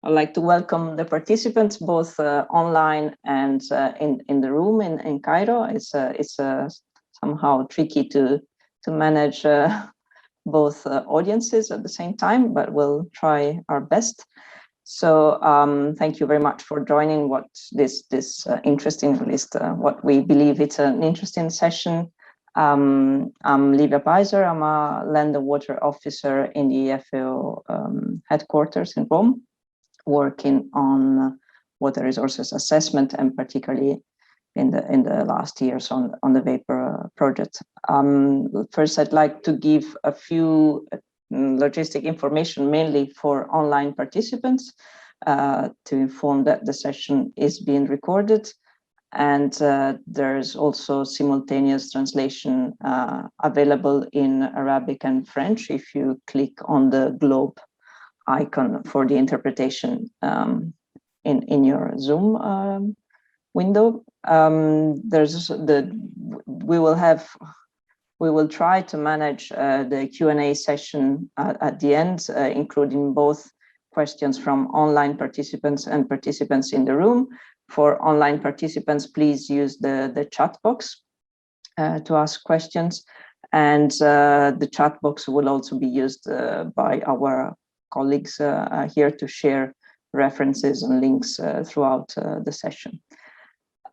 I'd like to welcome the participants, both online and in the room in Cairo. It's somehow tricky to manage both audiences at the same time, but we'll try our best. So thank you very much for joining this interesting, at least what we believe it's an interesting session. I'm Livia Peiser. I'm a land and water officer in the FAO headquarters in Rome, working on water resources assessment, and particularly in the last years on the Vapor project. First, I'd like to give a few logistic information, mainly for online participants, to inform that the session is being recorded, and there's also simultaneous translation available in Arabic and French if you click on the globe icon for the interpretation in your Zoom window. We will try to manage the Q&A session at the end, including both questions from online participants and participants in the room. For online participants, please use the chat box to ask questions, and the chat box will also be used by our colleagues here to share references and links throughout the session.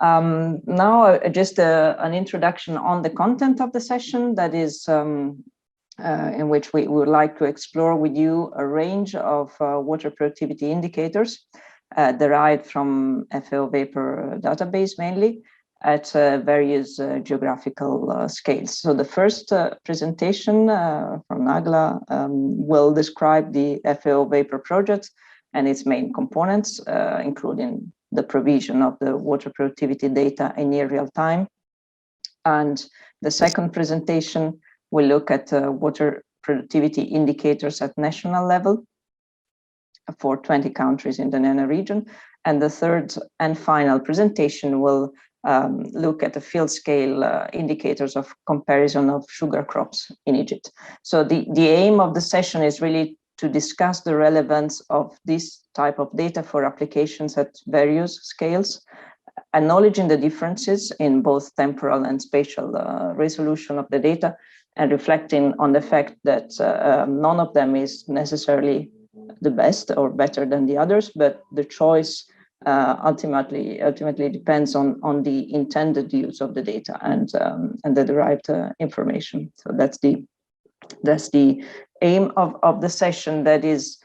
Now, just an introduction on the content of the session, that is in which we would like to explore with you a range of water productivity indicators derived from FAO Vapor database mainly at various geographical scales. So the first presentation from Nagla will describe the FAO Vapor project and its main components, including the provision of the water productivity data in near real time. And the second presentation will look at water productivity indicators at national level for 20 countries in the NENA region. And the third and final presentation will look at the field scale indicators of comparison of sugar crops in Egypt. So the aim of the session is really to discuss the relevance of this type of data for applications at various scales, acknowledging the differences in both temporal and spatial resolution of the data, and reflecting on the fact that none of them is necessarily the best or better than the others, but the choice ultimately depends on the intended use of the data and the derived information. So that's the aim of the session, that is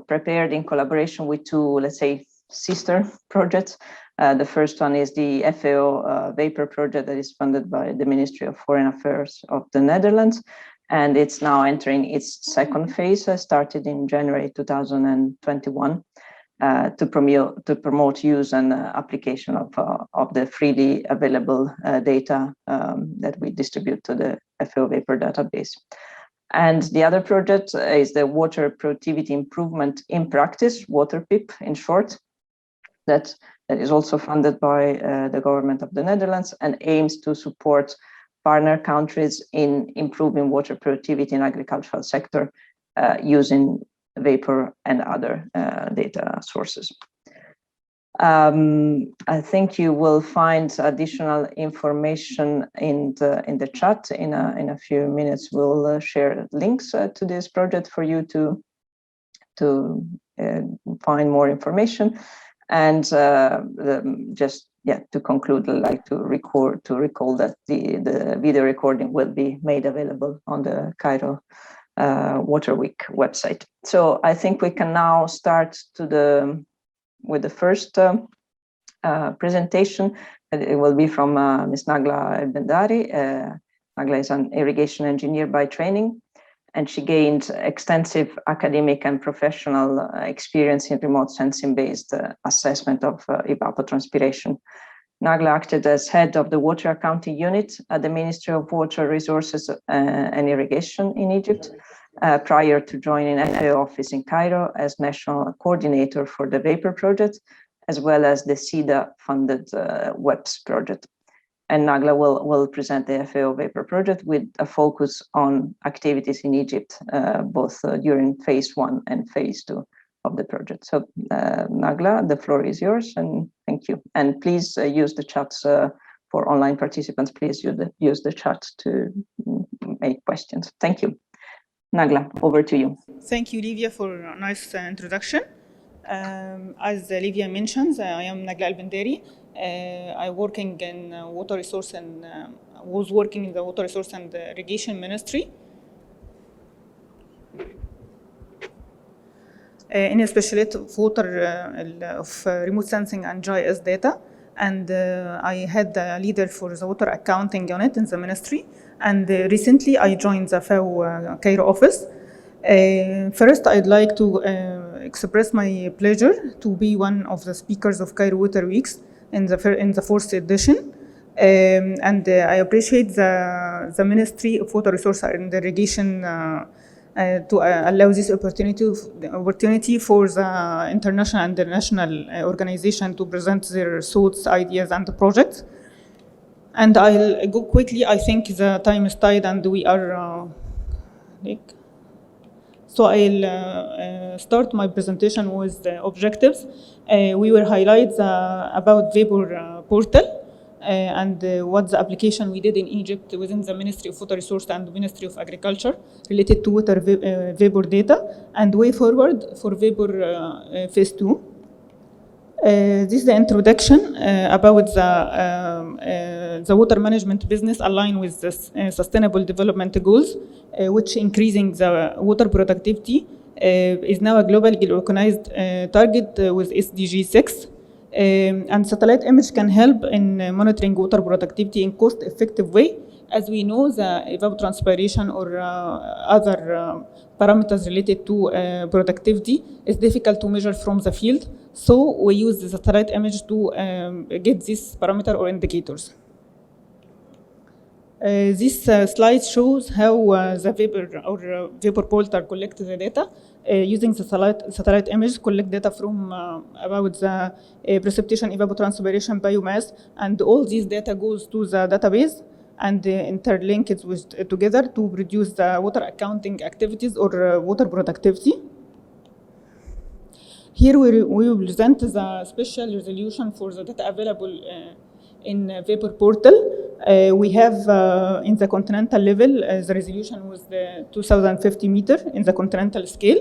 prepared in collaboration with two, let's say, sister projects. The first one is the FAO Vapor project that is funded by the Ministry of Foreign Affairs of the Netherlands, and it's now entering its second phase, started in January 2021, to promote use and application of the freely available data that we distribute to the FAO Vapor database. And the other project is the Water Productivity Improvement in Practice, WaterPIP in short, that is also funded by the government of the Netherlands and aims to support partner countries in improving water productivity in agricultural sector using vapor and other data sources. I think you will find additional information in the chat. In a few minutes, we'll share links to this project for you to find more information. And to conclude, I'd like to recall that the video recording will be made available on the Cairo Water Week website. So I think we can now start with the first presentation. It will be from Ms. Nagla El-Bendari. Nagla is an irrigation engineer by training, and she gained extensive academic and professional experience in remote sensing-based assessment of evapotranspiration. Nagla acted as head of the water accounting unit at the Ministry of Water Resources and Irrigation in Egypt, prior to joining FAO office in Cairo as national coordinator for the Vapor project, as well as the SIDA-funded WEPS project. And Nagla will present the FAO Vapor project with a focus on activities in Egypt, both during phase 1 and phase 2 of the project. So Nagla, the floor is yours, and thank you. And please use the chats for online participants. Please use the chat to make questions. Thank you. Nagla, over to you. Thank you, Livia, for a nice introduction. As Livia mentions, I am Nagla Al-Bendari. I working in water resource and was working in the water resource and irrigation ministry. In a specialist of water of remote sensing and GIS data, and I had the leader for the water accounting unit in the ministry. And recently I joined the Fao Cairo office. First, I'd like to express my pleasure to be one of the speakers of Cairo Water Weeks in the fourth edition. And I appreciate the Ministry of Water Resource and Irrigation to allow this opportunity for the international and national organization to present their thoughts, ideas, and projects. And I'll go quickly. I think the time is tight, and we are so I'll start my presentation with the objectives. We will highlight about Vapor portal and what the application we did in Egypt within the Ministry of Water Resources and the Ministry of Agriculture related to water vapor data, and way forward for Vapor phase 2. This is the introduction about the water management business aligned with the Sustainable Development Goals, which increasing the water productivity is now a globally recognized target with SDG 6. And satellite image can help in monitoring water productivity in cost-effective way. As we know, the evapotranspiration or other parameters related to productivity is difficult to measure from the field. So we use the satellite image to get this parameter or indicators. This slide shows how the vapor or vapor portal collects the data using the satellite image, collect data from about the precipitation, evapotranspiration, biomass, and all this data goes to the database and interlink it together to produce the water accounting activities or water productivity. Here we will present the special resolution for the data available in Vapor portal. We have in the continental level, the resolution was the 2050 meter in the continental scale.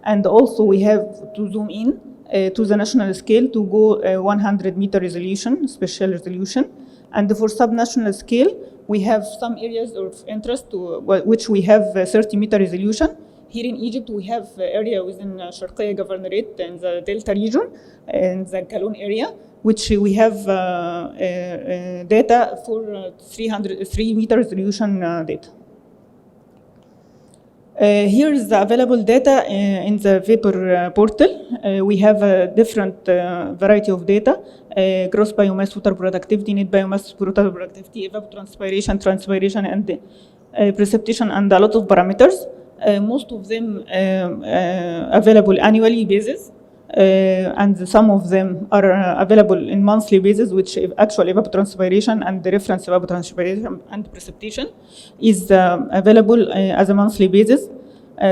And also we have to zoom in to the national scale to go 100 meter resolution, special resolution. And for subnational scale, we have some areas of interest to which we have 30 meter resolution. Here in Egypt, we have area within Sharqiya Governorate in the Delta region, in the Kalon area, which we have data for 3 meter resolution data. Here is the available data in the Vapor portal. We have a different variety of data, gross biomass water productivity, net biomass water productivity, evapotranspiration, transpiration, and precipitation, and a lot of parameters. Most of them available annually basis. And some of them are available in monthly basis, which actual evapotranspiration and the reference evapotranspiration and precipitation is available as a monthly basis.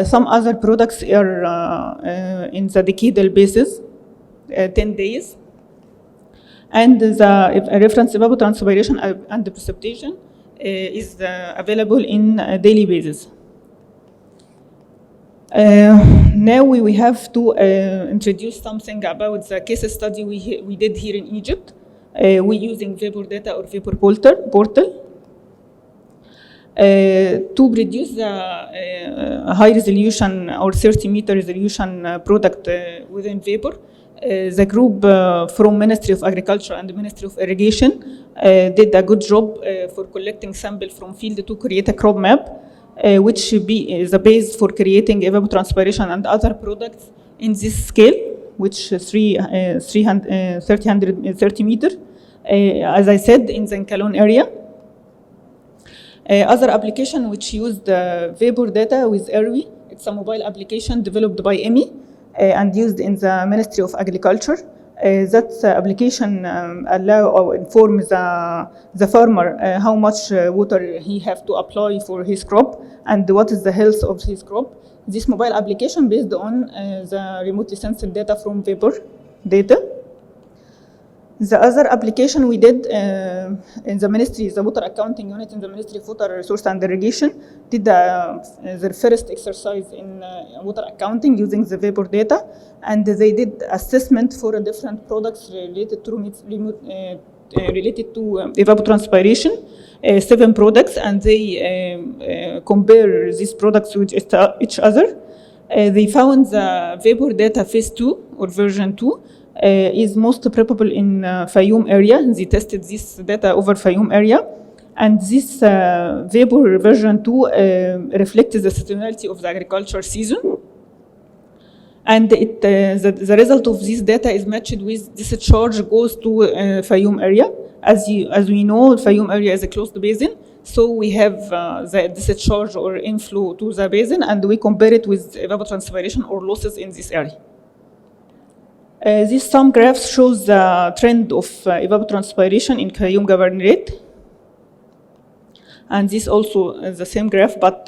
Some other products are in the decadal basis, 10 days. And the reference evapotranspiration and the precipitation is available in a daily basis. Now we have to introduce something about the case study we did here in Egypt. We using Vapor data or Vapor portal to produce the high resolution or 30 meter resolution product within Vapor. The group from Ministry of Agriculture and the Ministry of Irrigation did a good job for collecting sample from field to create a crop map. Which should be the base for creating evapotranspiration and other products in this scale, which is 330 meter, as I said, in the Kalon area. Other application which used Vapor data with ERWI, it's a mobile application developed by EMI and used in the Ministry of Agriculture. That application allow or inform the farmer how much water he have to apply for his crop and what is the health of his crop. this mobile application based on the remotely sensed data from Vapor data. The other application we did in the ministry, the water accounting unit in the Ministry of Water Resource and Irrigation, did their first exercise in water accounting using the Vapor data, and they did assessment for different products related to evapotranspiration, 7 products, and they compare these products with each other. They found the Vapor data phase 2 or version 2 is most probable in Fayoum area. They tested this data over Fayoum area, and this Vapor version 2 reflects the seasonality of the agriculture season. And the result of this data is matched with discharge goes to Fayoum area. As we know, Fayoum area is a closed basin, so we have the discharge or inflow to the basin, and we compare it with evapotranspiration or losses in this area. These some graphs shows the trend of evapotranspiration in Fayoum Governorate. And this also the same graph, but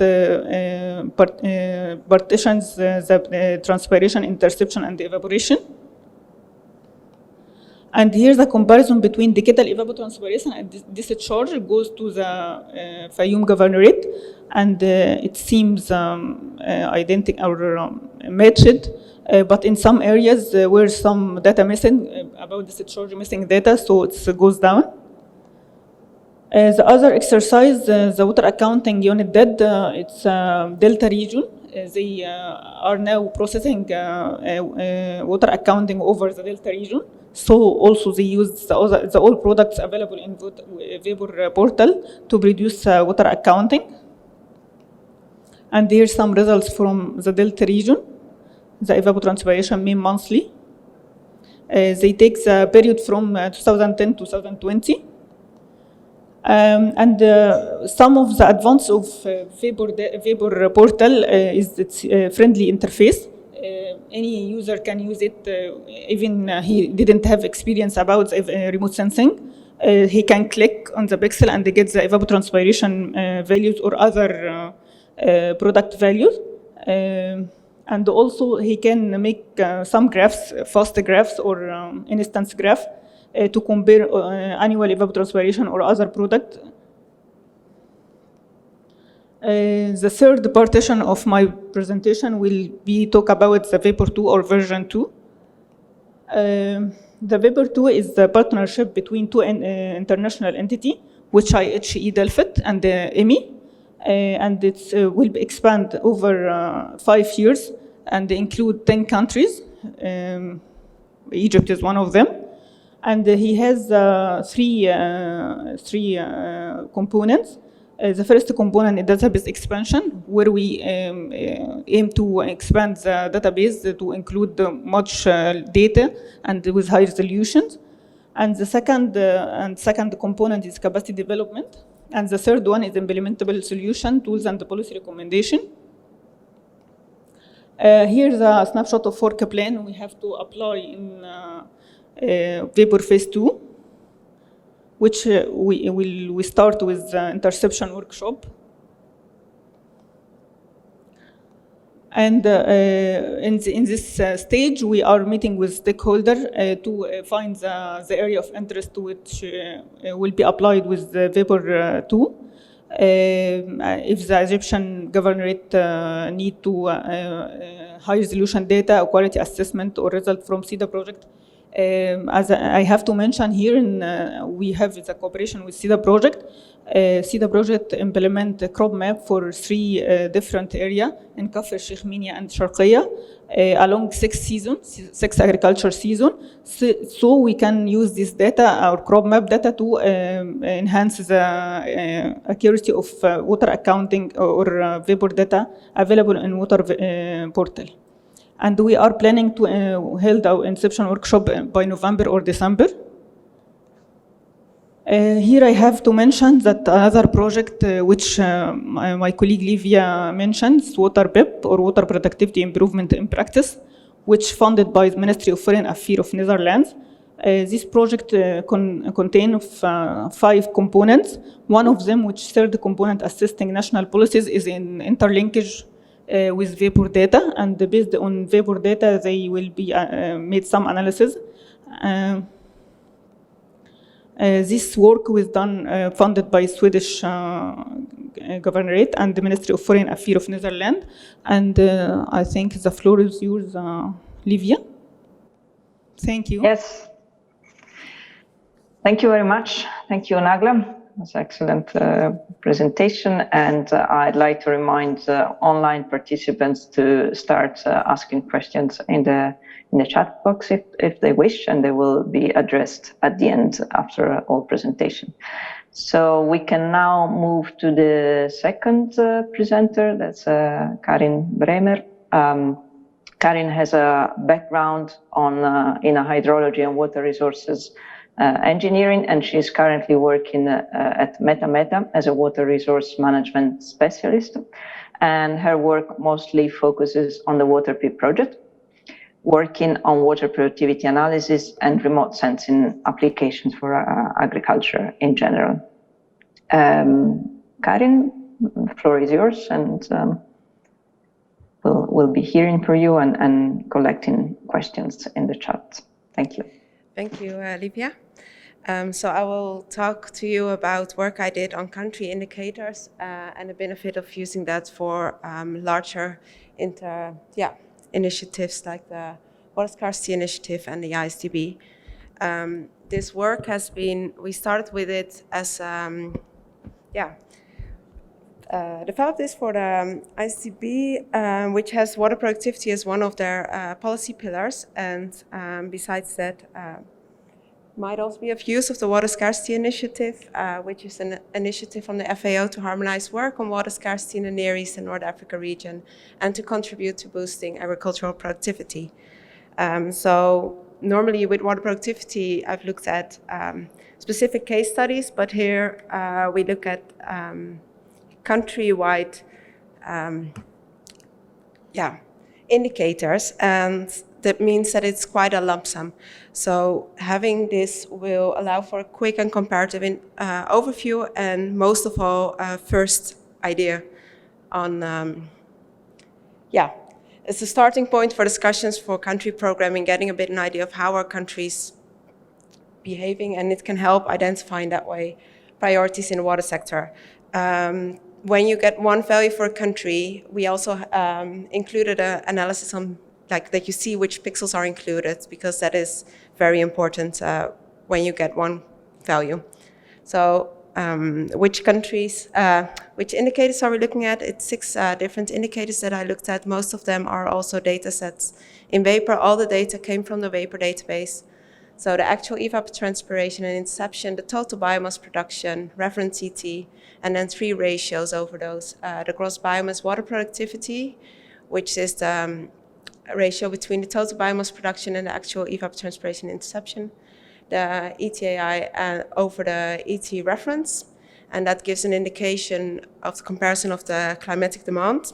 partitions the transpiration, interception, and evaporation. And here's the comparison between decadal evapotranspiration and discharge goes to the Fayoum Governorate, and it seems identical or matched. But in some areas where some data missing about discharge missing data, so it goes down. The other exercise the water accounting unit did, it's Delta region. They are now processing water accounting over the Delta region. So also they use the all products available in Vapor portal to produce water accounting. And here's some results from the Delta region. The evapotranspiration mean monthly. They take the period from 2010 to 2020. And some of the advance of Vapor portal is its friendly interface. Any user can use it, even he didn't have experience about remote sensing. He can click on the pixel and get the evapotranspiration values or other product values. And also he can make some graphs, fast graphs or instance graph to compare annual evapotranspiration or other product. The third partition of my presentation will be talk about the Vapor 2 or version 2. The Vapor 2 is the partnership between two international entities, which IHE Delft and EMI, and it will expand over 5 years and include 10 countries. Egypt is one of them. And he has three components. The first component is database expansion, where we aim to expand the database to include much data and with high resolutions. And the second component is capacity development. And the third one is implementable solution, tools, and policy recommendation. Here's a snapshot of work plan we have to apply in Vapor phase 2, which we start with the interception workshop. And in this stage, we are meeting with stakeholders to find the area of interest which will be applied with the Vapor 2. If the Egyptian governorate need to high resolution data or quality assessment or result from CEDA project. As I have to mention here, we have the cooperation with CEDA project. CEDA project implement a crop map for 3 different areas in Kafr, Sheikh Minya, and Sharqiya along 6 agriculture season. So we can use this data, our crop map data, to enhance the accuracy of water accounting or Vapor data available in water portal. And we are planning to hold our inception workshop by November or December. Here I have to mention that another project which my colleague Livia mentions, Water PIP or Water Productivity Improvement in Practice, which funded by the Ministry of Foreign Affairs of Netherlands. This project contains 5 components. One of them, which third component assisting national policies, is in interlinkage with vapor data, and based on vapor data, they will be made some analysis. This work was done, funded by Swedish Governorate and the Ministry of Foreign Affairs of Netherlands. And I think the floor is yours, Livia. Thank you. Yes. Thank you very much. Thank you, Nagla. That's an excellent presentation. And I'd like to remind online participants to start asking questions in the chat box if they wish, and they will be addressed at the end after all presentation. So we can now move to the second presenter, that's Karin Bremer. Karin has a background in hydrology and water resources engineering, and she's currently working at Meta as a water resource management specialist. And her work mostly focuses on the Vapor Project, working on water productivity analysis and remote sensing applications for agriculture in general. Karin, the floor is yours, and we'll be hearing for you and collecting questions in the chat. Thank you. Thank you, Livia. So I will talk to you about work I did on country indicators and the benefit of using that for larger initiatives like the Water Scarcity Initiative and the ISDB. This work has been, we started with it as, developed this for the ISDB, which has water productivity as one of their policy pillars. And besides that, might also be of use of the Water Scarcity Initiative, which is an initiative from the FAO to harmonize work on water scarcity in the Near East and North Africa region and to contribute to boosting agricultural productivity. So normally with water productivity, I've looked at specific case studies, but here we look at countrywide indicators, and that means that it's quite a lump sum. So having this will allow for a quick and comparative overview, and most of all, first idea on, it's a starting point for discussions for country programming, getting a bit an idea of how our countries behaving, and it can help identify in that way priorities in the water sector. When you get one value for a country, we also included an analysis on that you see which pixels are included, because that is very important when you get one value. So which countries, which indicators are we looking at? It's 6 different indicators that I looked at. Most of them are also data sets in Vapor. All the data came from the Vapor database. So the actual evapotranspiration and inception, the total biomass production, reference ET, and then 3 ratios over those. The gross biomass water productivity, which is the ratio between the total biomass production and the actual evapotranspiration and inception. The ETAI over the ET reference, and that gives an indication of the comparison of the climatic demand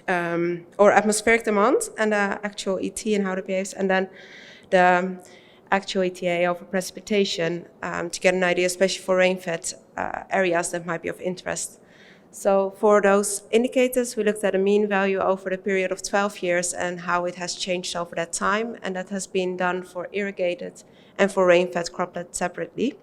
or atmospheric demand and the actual ET and how it behaves, and then the actual ETA over precipitation to get an idea, especially for rain-fed areas that might be of interest. So for those indicators, we looked at a mean value over the period of 12 years and how it has changed over that time, and that has been done for irrigated and for rain-fed cropland separately.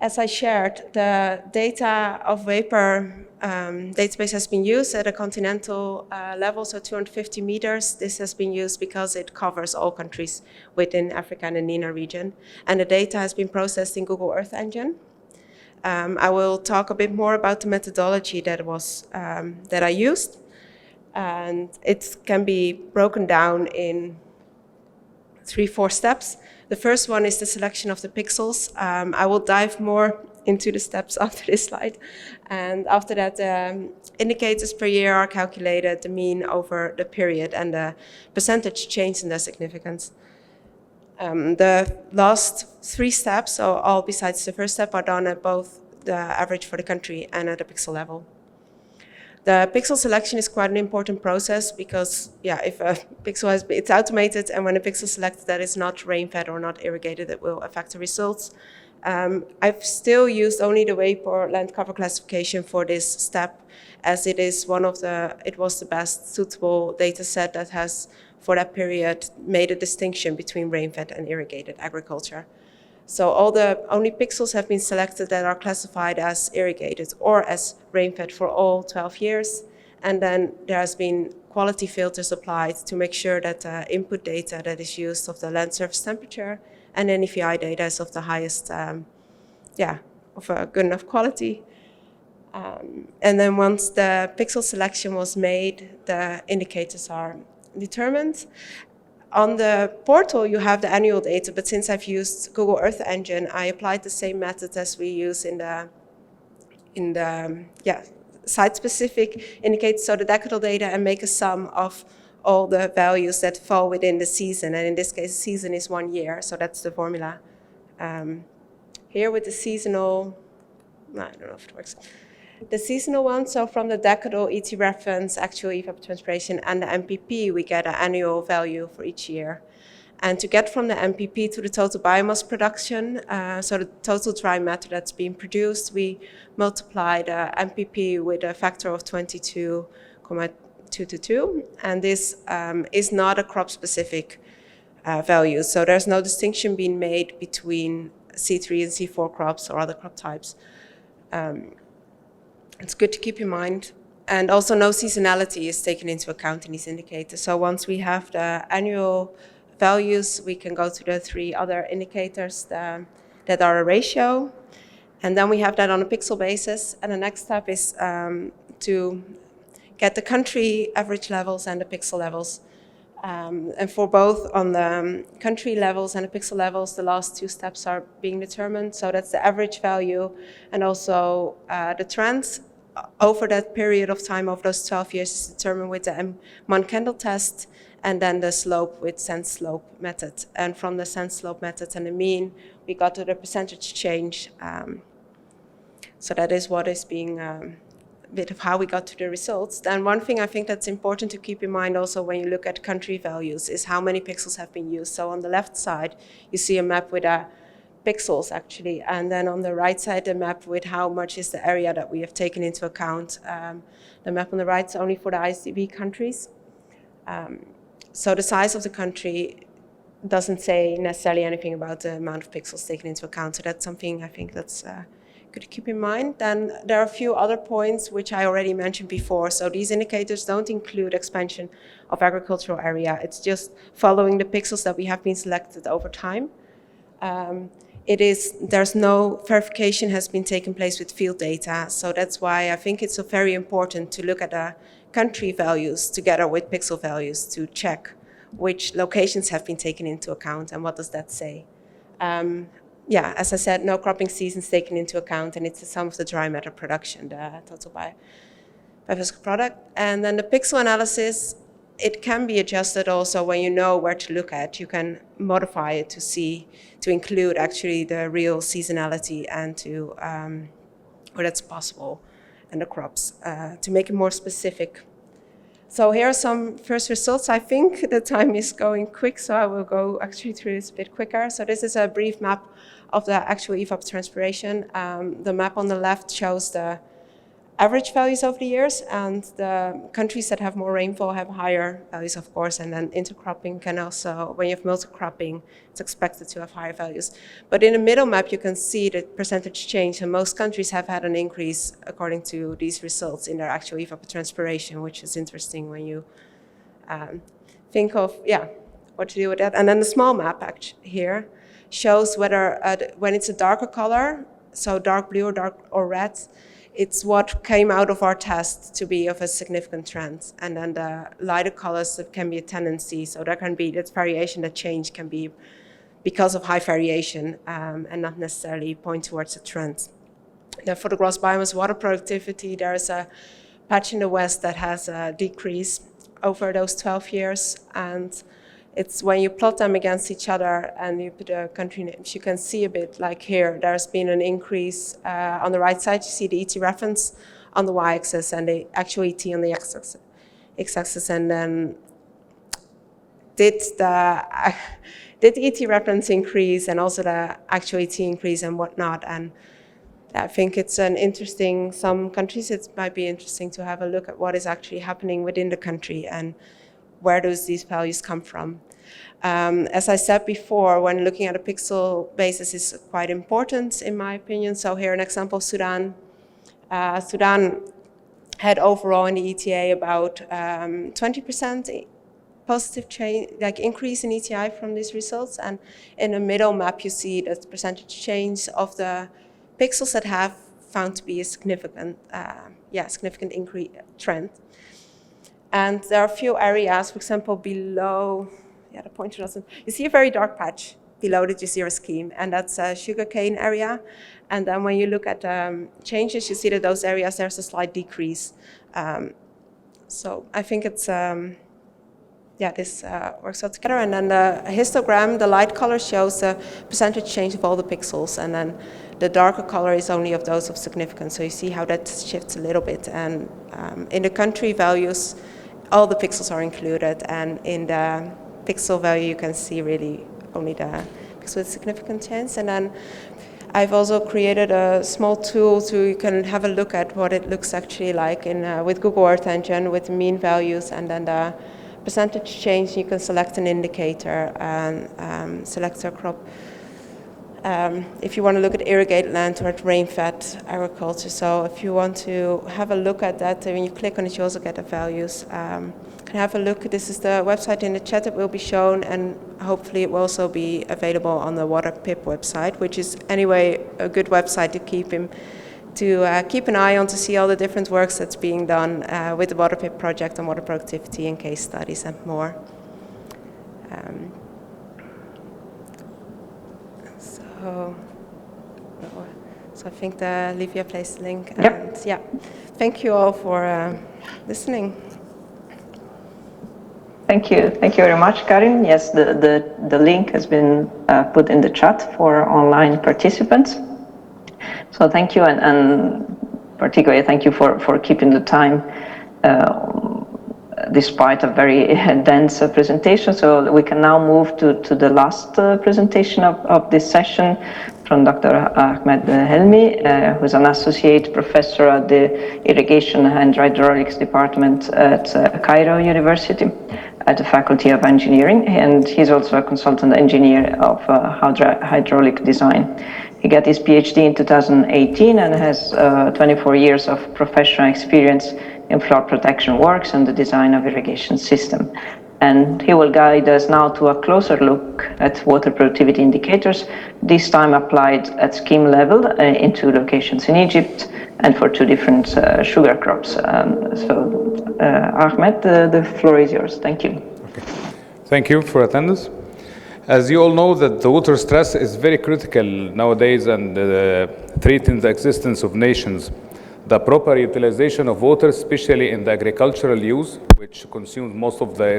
As I shared, the data of Vapor database has been used at a continental level, so 250 meters. This has been used because it covers all countries within Africa and the NENA region, and the data has been processed in Google Earth Engine. I will talk a bit more about the methodology that I used, and it can be broken down in 3-4 steps. The first one is the selection of the pixels. I will dive more into the steps after this slide, and after that, indicators per year are calculated, the mean over the period, and the percentage change in their significance. The last 3 steps, so all besides the first step, are done at both the average for the country and at the pixel level. The pixel selection is quite an important process because, if a pixel it's automated, and when a pixel is selected that is not rain-fed or not irrigated, it will affect the results. I've still used only the vapor land cover classification for this step, as it was the best suitable data set that has, for that period, made a distinction between rain-fed and irrigated agriculture. So only pixels have been selected that are classified as irrigated or as rain-fed for all 12 years. And then there has been quality filters applied to make sure that the input data that is used of the land surface temperature and NFVI data is of the highest, of a good enough quality. And then once the pixel selection was made, the indicators are determined. On the portal, you have the annual data, but since I've used Google Earth Engine, I applied the same method as we use in the site-specific indicators, so the decadal data, and make a sum of all the values that fall within the season. And in this case, the season is 1 year, so that's the formula. Here with the seasonal, I don't know if it works. The seasonal one, so from the decadal ET reference, actual evapotranspiration, and the MPP, we get an annual value for each year. And to get from the MPP to the total biomass production, so the total dry matter that's being produced, we multiply the MPP with a factor of 22,222. And this is not a crop-specific value. So there's no distinction being made between C3 and C4 crops or other crop types. It's good to keep in mind. And also no seasonality is taken into account in these indicators. So once we have the annual values, we can go to the 3 other indicators that are a ratio. And then we have that on a pixel basis. And the next step is to get the country average levels and the pixel levels. And for both on the country levels and the pixel levels, the last 2 steps are being determined. So that's the average value and also the trends over that period of time, over those 12 years, is determined with the Mann-Kendall test, and then the slope with sense slope method. And from the sense slope method and the mean, we got to the percentage change. So that is what is being a bit of how we got to the results. Then one thing I think that's important to keep in mind also when you look at country values is how many pixels have been used. So on the left side, you see a map with pixels actually, and then on the right side, a map with how much is the area that we have taken into account. The map on the right is only for the ISDB countries. So the size of the country doesn't say necessarily anything about the amount of pixels taken into account. So that's something I think that's good to keep in mind. Then there are a few other points which I already mentioned before. So these indicators don't include expansion of agricultural area. It's just following the pixels that we have been selected over time. There's no verification has been taken place with field data. So that's why I think it's very important to look at the country values together with pixel values to check which locations have been taken into account and what does that say. As I said, no cropping seasons taken into account, and it's the sum of the dry matter production, the total biophysical product. And then the pixel analysis, it can be adjusted also when you know where to look at. You can modify it to include actually the real seasonality and to, where that's possible, and the crops, to make it more specific. So here are some first results. I think the time is going quick, so I will go actually through this a bit quicker. So this is a brief map of the actual evapotranspiration. The map on the left shows the average values over the years, and the countries that have more rainfall have higher values, of course, and then intercropping can also, when you have multi-cropping, it's expected to have higher values. But in the middle map, you can see the percentage change, and most countries have had an increase according to these results in their actual evapotranspiration, which is interesting when you think of, what to do with that. And then the small map here shows whether, when it's a darker color, so dark blue or red, it's what came out of our test to be of a significant trend. And then the lighter colors, it can be a tendency. So there can be that variation, that change can be because of high variation and not necessarily point towards a trend. Then for the gross biomass water productivity, there is a patch in the west that has a decrease over those 12 years. And it's when you plot them against each other and you put the country names, you can see a bit like here, there's been an increase on the right side. You see the ET reference on the y-axis and the actual ET on the x-axis. And then did ET reference increase and also the actual ET increase and whatnot. And I think it's an interesting, some countries it might be interesting to have a look at what is actually happening within the country and where does these values come from. As I said before, when looking at a pixel basis is quite important in my opinion. So here an example of Sudan. Sudan had overall in the ETA about 20% positive change, like increase in ETI from these results. And in the middle map, you see the percentage change of the pixels that have found to be a significant, significant increase trend. And there are a few areas, for example, below, the pointer doesn't, you see a very dark patch below the Jazeera scheme, and that's a sugarcane area. And then when you look at changes, you see that those areas, there's a slight decrease. So I think it's, this works out together. And then the histogram, the light color shows the percentage change of all the pixels, and then the darker color is only of those of significance. So you see how that shifts a little bit. And in the country values, all the pixels are included, and in the pixel value, you can see really only the pixel with significant change. And then I've also created a small tool so you can have a look at what it looks actually like in with Google Earth Engine with mean values, and then the percentage change. You can select an indicator and select a crop. If you want to look at irrigated land or at rain-fed agriculture. So if you want to have a look at that, when you click on it, you also get the values. Can have a look. This is the website in the chat that will be shown, and hopefully it will also be available on the WaterPIP website, which is anyway a good website to keep an eye on, to see all the different works that's being done with the WaterPIP project on water productivity and case studies and more. So I think Livia placed the link. And thank you all for listening. Thank you very much, Karin. Yes, the link has been put in the chat for online participants. So thank you, and particularly thank you for keeping the time despite a very dense presentation. So we can now move to the last presentation of this session from Dr. Ahmed Helmi, who is an associate professor at the Irrigation and Hydraulics Department at Cairo University at the Faculty of Engineering, and he's also a consultant engineer of hydraulic design. He got his PhD in 2018 and has 24 years of professional experience in flood protection works and the design of irrigation system. And he will guide us now to a closer look at water productivity indicators, this time applied at scheme level in 2 locations in Egypt and for 2 different sugar crops. Ahmed, the floor is yours. Thank you. Okay. Thank you for attendance. As you all know, that the water stress is very critical nowadays and threatening the existence of nations. The proper utilization of water, especially in the agricultural use, which consumes most of the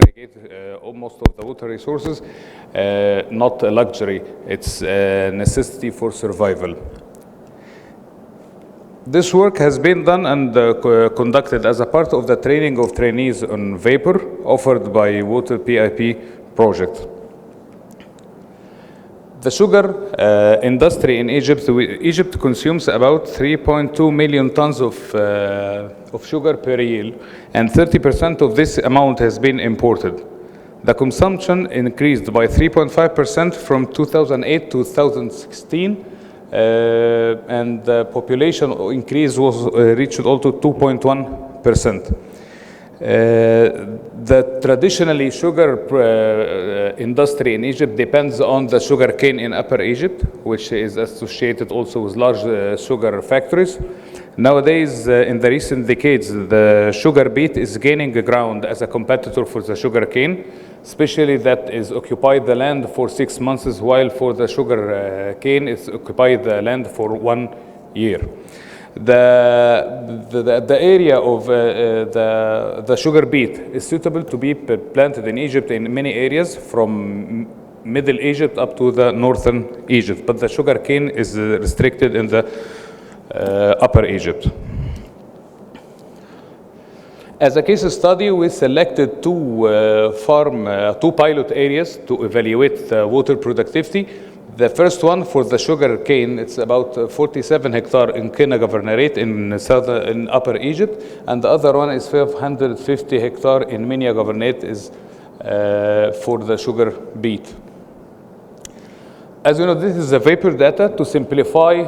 water resources, not a luxury, it's a necessity for survival. This work has been done and conducted as a part of the training of trainees on vapor offered by Water PIP project. The sugar industry in Egypt, Egypt consumes about 3.2 million tons of sugar per year, and 30% of this amount has been imported. The consumption increased by 3.5% from 2008 to 2016, and the population increase was reached also 2.1%. The traditionally sugar industry in Egypt depends on the sugar cane in Upper Egypt, which is associated also with large sugar factories. Nowadays, in the recent decades, the sugar beet is gaining ground as a competitor for the sugar cane, especially that is occupied the land for 6 months, while for the sugar cane, it's occupied the land for 1 year. The area of the sugar beet is suitable to be planted in Egypt in many areas, from Middle Egypt up to the northern Egypt, but the sugar cane is restricted in the Upper Egypt. As a case study, we selected two pilot areas to evaluate the water productivity. The first one for the sugar cane, it's about 47 hectare in Kenya Governorate in Upper Egypt, and the other one is 550 hectare in Minya Governorate is for the sugar beet. As you know, this is the vapor data. To simplify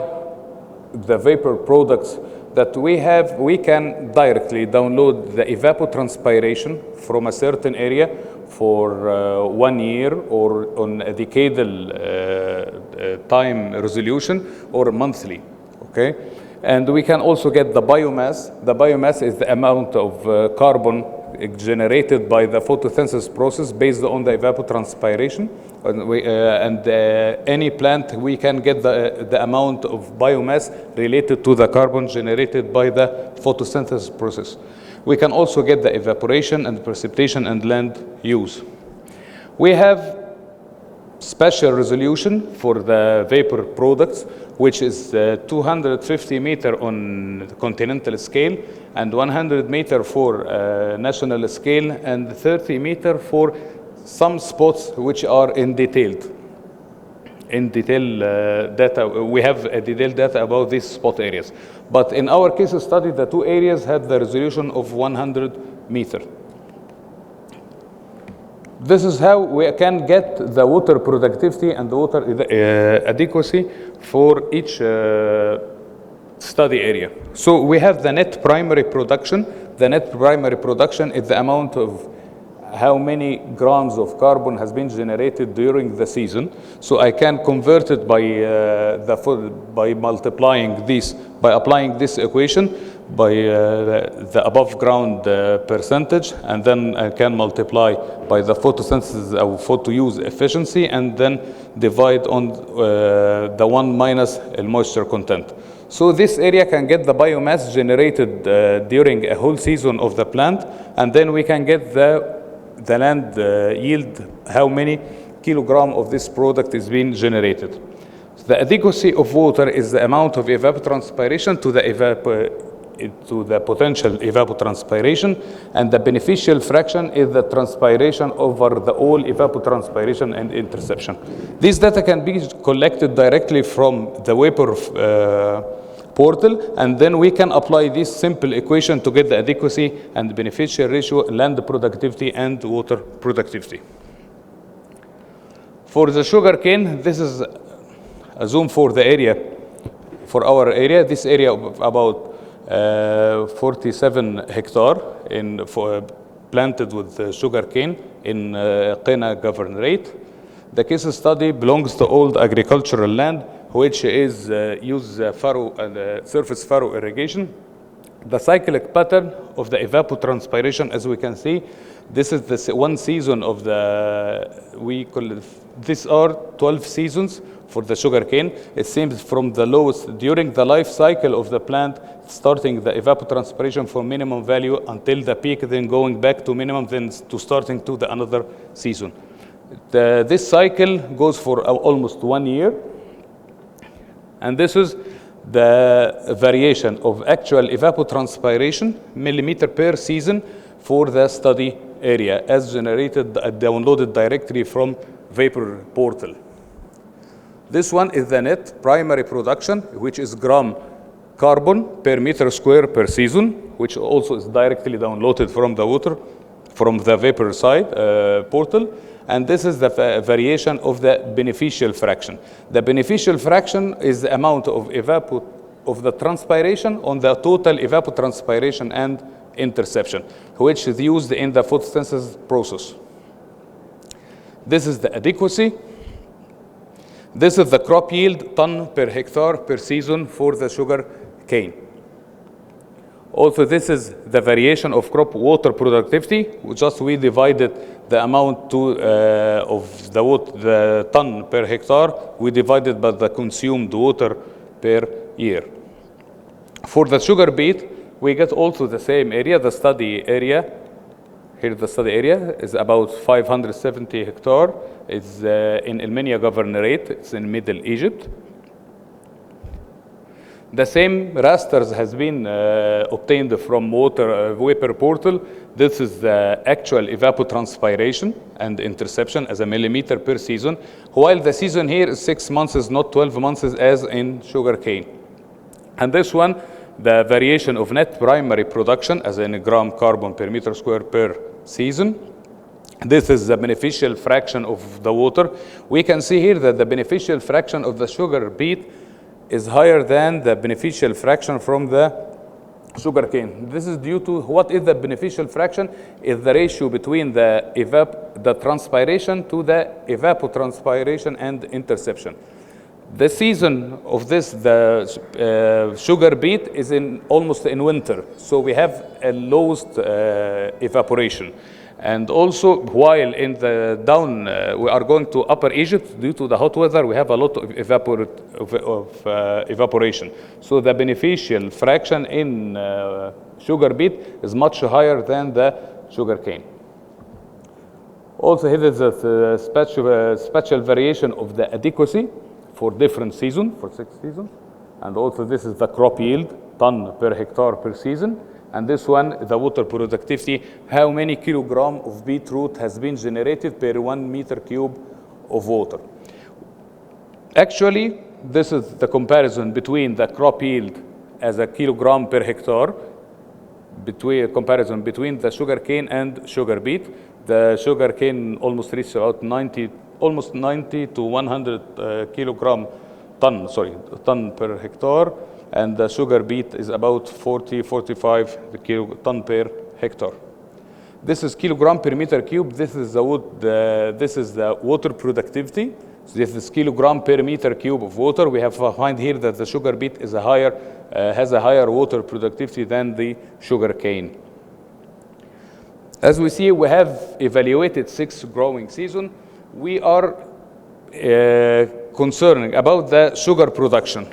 the vapor products that we have, we can directly download the evapotranspiration from a certain area for 1 year or on a decadal time resolution or monthly, okay? And we can also get the biomass. The biomass is the amount of carbon generated by the photosynthesis process based on the evapotranspiration. And any plant, we can get the amount of biomass related to the carbon generated by the photosynthesis process. We can also get the evaporation and precipitation and land use. We have special resolution for the vapor products, which is 250 meter on continental scale and 100 meter for national scale and 30 meter for some spots which are in detail data. We have detailed data about these spot areas. But in our case study, the two areas had the resolution of 100 meter. This is how we can get the water productivity and the water adequacy for each study area. So we have the net primary production. The net primary production is the amount of how many grams of carbon has been generated during the season. So I can convert it by multiplying this, by applying this equation by the above ground percentage, and then I can multiply by the photosynthesis or photo use efficiency, and then divide on the 1 minus moisture content. So this area can get the biomass generated during a whole season of the plant, and then we can get the land yield, how many kilogram of this product is being generated. The adequacy of water is the amount of evapotranspiration to the potential evapotranspiration, and the beneficial fraction is the transpiration over the all evapotranspiration and interception. This data can be collected directly from the vapor portal, and then we can apply this simple equation to get the adequacy and beneficial ratio, land productivity and water productivity. For the sugar cane, this is a zoom for the area, for our area. This area of about 47 hectare planted with sugar cane in Kenya Governorate. The case study belongs to old agricultural land, which is use surface furrow irrigation. The cyclic pattern of the evapotranspiration, as we can see, this is the one season of these are 12 seasons for the sugar cane. It seems from the lowest during the life cycle of the plant, starting the evapotranspiration for minimum value until the peak, then going back to minimum, then to starting to the another season. This cycle goes for almost 1 year. And this is the variation of actual evapotranspiration millimeter per season for the study area as generated, downloaded directly from Vapor Portal. This one is the net primary production, which is gram carbon per meter square per season, which also is directly downloaded from the water, from the Vapor side portal. And this is the variation of the beneficial fraction. The beneficial fraction is the amount of the transpiration on the total evapotranspiration and interception, which is used in the photosynthesis process. This is the adequacy. This is the crop yield, ton per hectare per season for the sugar cane. Also, this is the variation of crop water productivity. We divided the amount of the ton per hectare. We divided by the consumed water per year. For the sugar beet, we get also the same area, the study area. Here the study area is about 570 hectare. It's in Minya Governorate. It's in Middle Egypt. The same rasters has been obtained from water vapor portal. This is the actual evapotranspiration and interception as a millimeter per season, while the season here is 6 months, not 12 months as in sugarcane. And this one, the variation of net primary production as in gram carbon per meter square per season. This is the beneficial fraction of the water. We can see here that the beneficial fraction of the sugar beet is higher than the beneficial fraction from the sugarcane. This is due to what is the beneficial fraction? Is the ratio between the transpiration to the evapotranspiration and interception. The season of this, the sugar beet is almost in winter, so we have a lowest evaporation. And also, while in the down, we are going to Upper Egypt, due to the hot weather, we have a lot of evaporation. So the beneficial fraction in sugar beet is much higher than the sugar cane. Also, here is a spatial variation of the adequacy for different seasons, for 6 seasons. And also, this is the crop yield, ton per hectare per season. And this one, the water productivity, how many kilogram of beetroot has been generated per 1 meter cube of water. Actually, this is the comparison between the crop yield as a kilogram per hectare, comparison between the sugar cane and sugar beet. The sugar cane almost reached about 90 to 100 ton per hectare. And the sugar beet is about 45 ton per hectare. This is kilogram per meter cube. This is the water productivity. So this is kilogram per meter cube of water. We have to find here that the sugar beet is has a higher water productivity than the sugar cane. As we see, we have evaluated 6 growing seasons. We are concerned about the sugar production.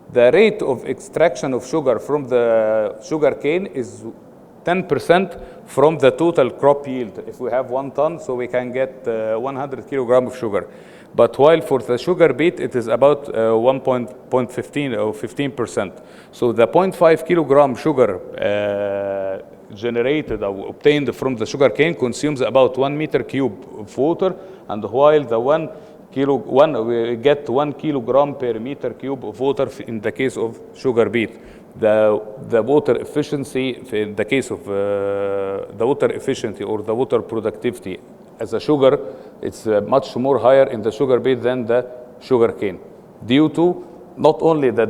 The rate of extraction of sugar from the sugar cane is 10% from the total crop yield. If we have 1 ton, so we can get 100 kilogram of sugar. But while for the sugar beet, it is about 1.15 or 15%. So the 0.5 kilogram sugar generated or obtained from the sugar cane consumes about 1 meter cube of water, and while the we get 1 kilogram per meter cube of water in the case of sugar beet. The water efficiency in the case of the water efficiency or the water productivity as a sugar, it's much more higher in the sugar beet than the sugar cane, due to not only the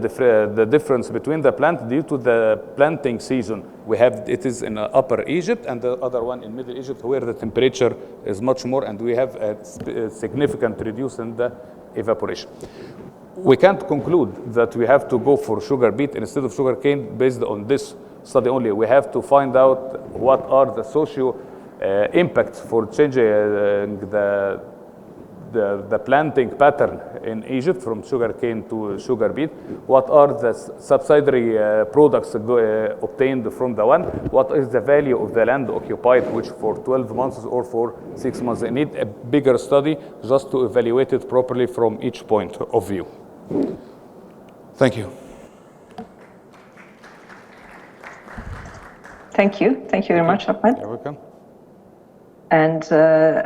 difference between the plant, due to the planting season. We have it is in Upper Egypt and the other one in Middle Egypt, where the temperature is much more, and we have a significant reduce in the evaporation. We can't conclude that we have to go for sugar beet instead of sugar cane based on this study only. We have to find out what are the socio impacts for changing the planting pattern in Egypt from sugar cane to sugar beet. What are the subsidiary products obtained from the one? What is the value of the land occupied, which for 12 months or for 6 months? They need a bigger study just to evaluate it properly from each point of view. Thank you. Thank you. Thank you very much, Ahmed. You're welcome. And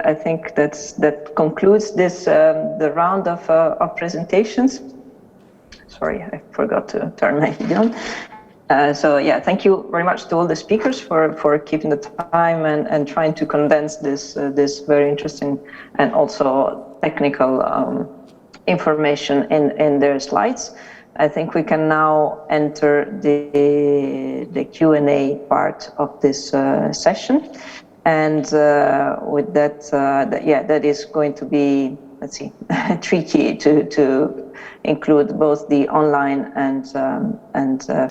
I think that concludes this the round of presentations. Sorry, I forgot to turn my video on. So yeah, thank you very much to all the speakers for keeping the time and trying to condense this very interesting and also technical information in their slides. I think we can now enter the Q&A part of this session. And with that, that is going to be, let's see, tricky to include both the online and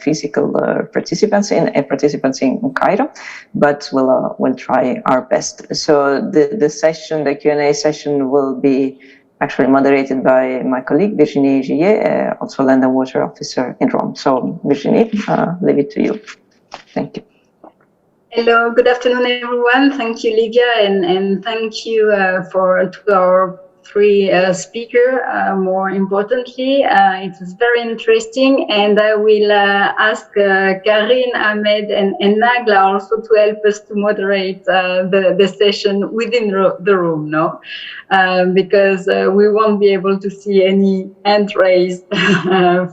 physical participants in Cairo, but we'll try our best. So the Q&A session will be actually moderated by my colleague Virginie Gillet, also Land and Water Officer in Rome. So Virginie, leave it to you. Thank you. Hello, good afternoon, everyone. Thank you, Lydia, and thank you to our three speakers. More importantly, it was very interesting, and I will ask Karin, Ahmed, and Nagla also to help us to moderate the session within the room, no? Because we won't be able to see any hand raised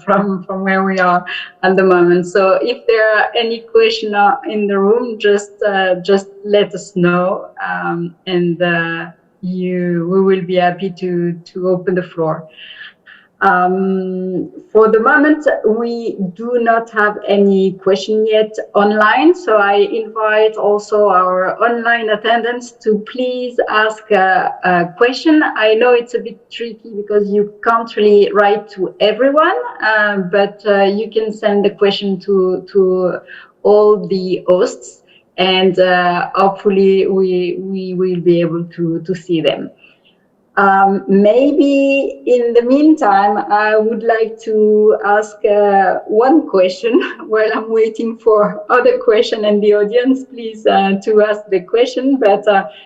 from where we are at the moment. So if there are any questions in the room, just let us know, and we will be happy to open the floor. For the moment, we do not have any question yet online, so I invite also our online attendants to please ask a question. I know it's a bit tricky because you can't really write to everyone, but you can send the question to all the hosts, and hopefully we will be able to see them. Maybe in the meantime, I would like to ask one question while I'm waiting for other question, and the audience, please to ask the question. But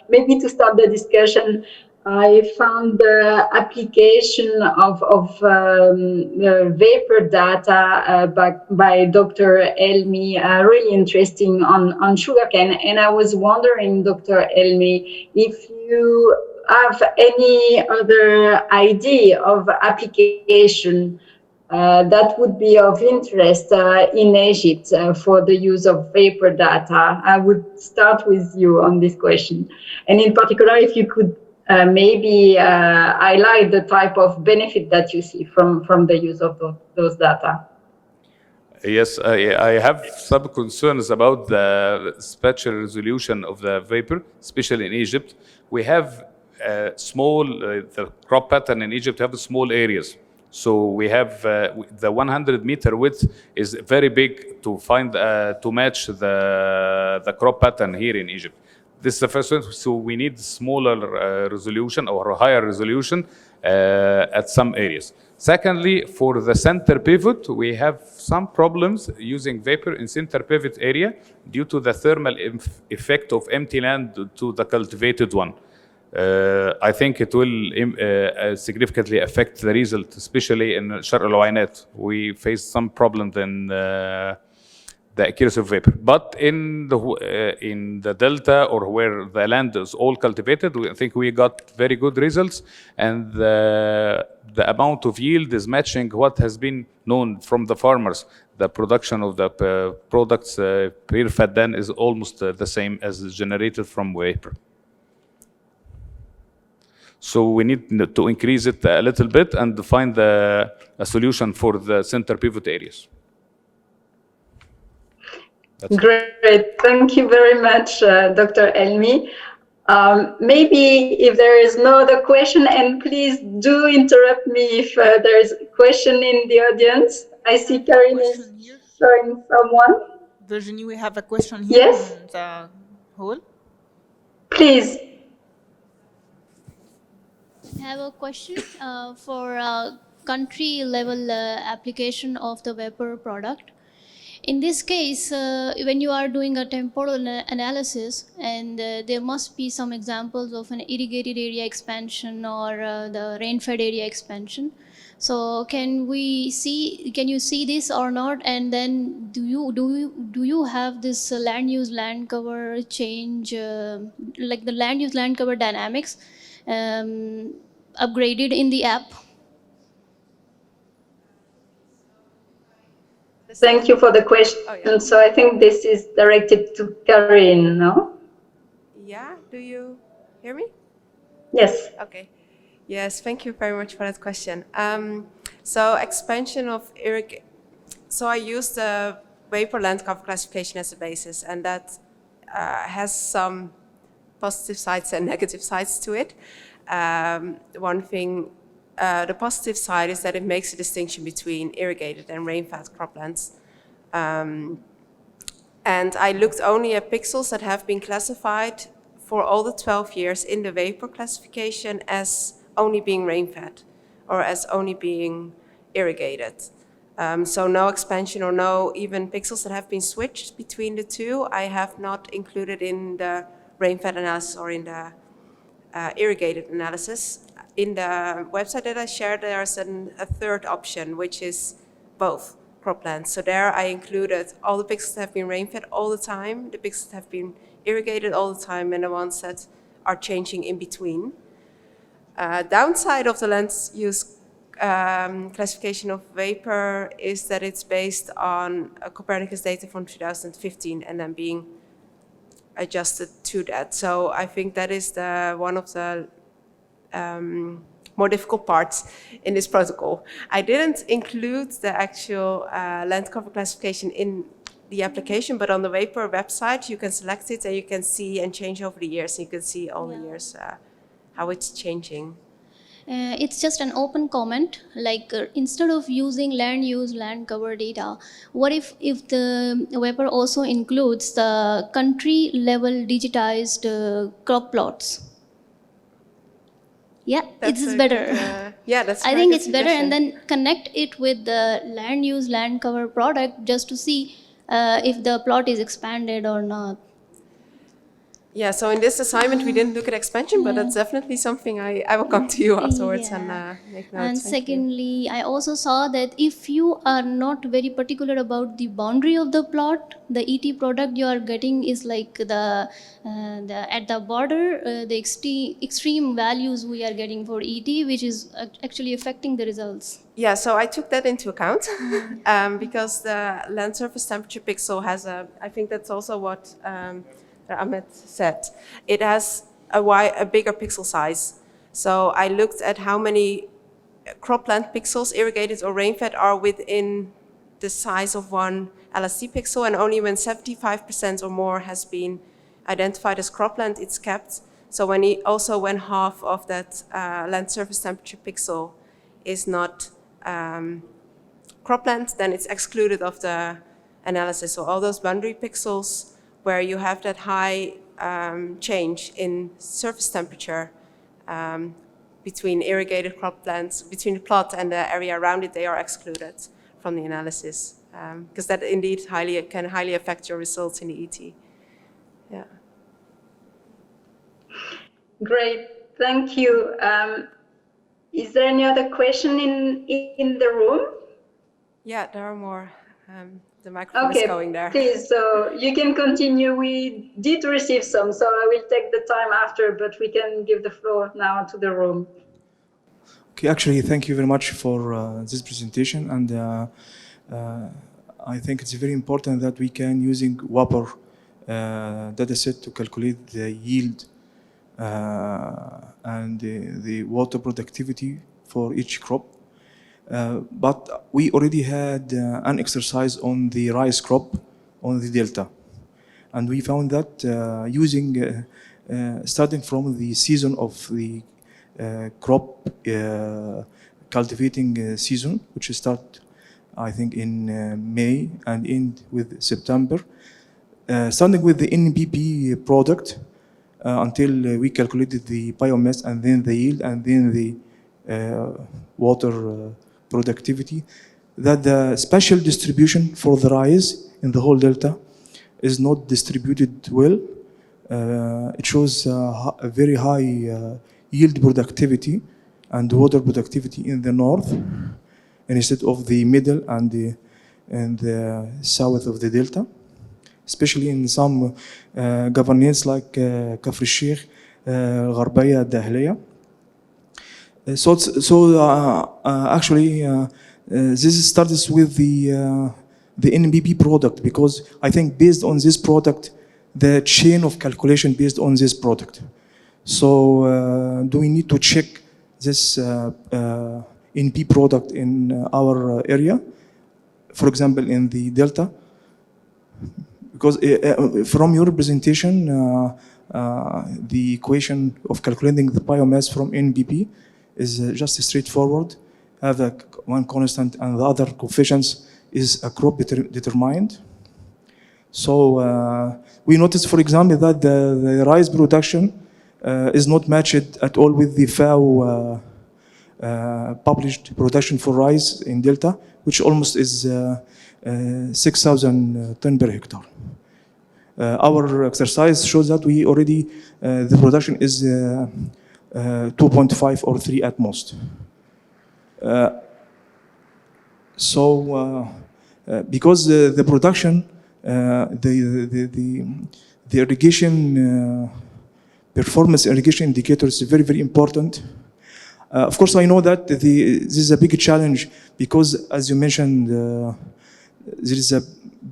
maybe to start the discussion, I found the application of the vapor data by Dr. Elmi really interesting on sugarcane, and I was wondering, Dr. Elmi, if you have any other idea of application that would be of interest in Egypt for the use of vapor data? I would start with you on this question. And in particular, if you could maybe highlight the type of benefit that you see from the use of those data. Yes, I have some concerns about the spatial resolution of the vapor, especially in Egypt. We have the crop pattern in Egypt have small areas. So we have the 100-meter width is very big to find to match the crop pattern here in Egypt. This is the first one. So we need smaller resolution or higher resolution at some areas. Secondly, for the center pivot, we have some problems using vapor in center pivot area due to the thermal effect of empty land to the cultivated one. I think it will significantly affect the result, especially in Sharq al-Wainat. We face some problems in the accuracy of vapor. But in the delta, or where the land is all cultivated, I think we got very good results, and the amount of yield is matching what has been known from the farmers. The production of the products per faddan is almost the same as generated from vapor. So we need to increase it a little bit and find a solution for the center pivot areas. Great, thank you very much, Dr. Elmi. Maybe if there is no other question, and please do interrupt me if there is a question in the audience. I see Karin is showing someone. Virginie, we have a question here. Yes. In the hall. Please. I have a question for country level application of the vapor product. In this case, when you are doing a temporal analysis, and there must be some examples of an irrigated area expansion or the rain-fed area expansion. So can you see this or not? And then do you have this land use land cover change, like the land use land cover dynamics upgraded in the app? Thank you for the question. Oh, yeah. So I think this is directed to Karin, no? Yeah, do you hear me? Yes. Okay. Yes, thank you very much for that question. So expansion of irrigation. So I used the vapor land cover classification as a basis, and that has some positive sides and negative sides to it. One thing, the positive side is that it makes a distinction between irrigated and rain-fed croplands. And I looked only at pixels that have been classified for all the 12 years in the vapor classification as only being rain-fed or as only being irrigated. So no expansion or no even pixels that have been switched between the two, I have not included in the rain-fed analysis or in the irrigated analysis. in the website that I shared, there's a third option, which is both croplands. So there I included all the pixels that have been rain-fed all the time, the pixels that have been irrigated all the time, and the ones that are changing in between. Downside of the land use classification of vapor is that it's based on Copernicus data from 2015 and then being adjusted to that. So I think that is one of the more difficult parts in this protocol. I didn't include the actual land cover classification in the application, but on the Vapor website you can select it and you can see and change over the years. You can see all the years how it's changing. It's just an open comment, like instead of using land use, land cover data, what if the Vapor also includes the country level digitized crop plots? Yeah, it's better. Yeah, that's I think it's better, and then connect it with the land use, land cover product just to see if the plot is expanded or not. Yeah, so in this assignment we didn't look at expansion, but that's definitely something I will come to you afterwards and make notes. And secondly, I also saw that if you are not very particular about the boundary of the plot, the ET product you are getting is like at the border, the extreme values we are getting for ET, which is actually affecting the results. Yeah, so I took that into account because the land surface temperature pixel has I think that's also what Ahmed said, it has a bigger pixel size. So I looked at how many cropland pixels, irrigated or rain-fed, are within the size of one LST pixel, and only when 75% or more has been identified as cropland, it's kept. So when half of that land surface temperature pixel is not cropland, then it's excluded of the analysis. So all those boundary pixels where you have that high change in surface temperature between irrigated croplands, between the plot and the area around it, they are excluded from the analysis because that indeed can highly affect your results in the ET. Yeah. Great, thank you. Is there any other question in the room? Yeah, there are more. The microphone is going there. Please, so you can continue. We did receive some, so I will take the time after, but we can give the floor now to the room. Okay, actually, thank you very much for this presentation, and I think it's very important that we can using Vapor dataset to calculate the yield and the water productivity for each crop. But we already had an exercise on the rice crop on the delta. And we found that using, starting from the season of the crop cultivating season, which start, I think, in May and end with September, starting with the NPP product until we calculated the biomass and then the yield and then the water productivity, that the spatial distribution for the rice in the whole delta is not distributed well. It shows a very high yield productivity and water productivity in the north instead of the middle and the south of the delta, especially in some governance like Kafr al-Sheikh, Gharbaya, Dahliya. Actually, this starts with the NPP product, because I think based on this product, the chain of calculation based on this product. So do we need to check this NP product in our area, for example, in the delta? Because from your presentation, the equation of calculating the biomass from NPP is just straightforward. Have one constant and the other coefficients is a crop determined. So we noticed, for example, that the rice production is not matched at all with the Fao published production for rice in Delta, which almost is 6,000 tons per hectare. Our exercise shows that we already, the production is 2.5 or 3 at most. Because the production, the irrigation performance irrigation indicator is very, very important. Of course, I know that this is a big challenge because, as you mentioned, there is a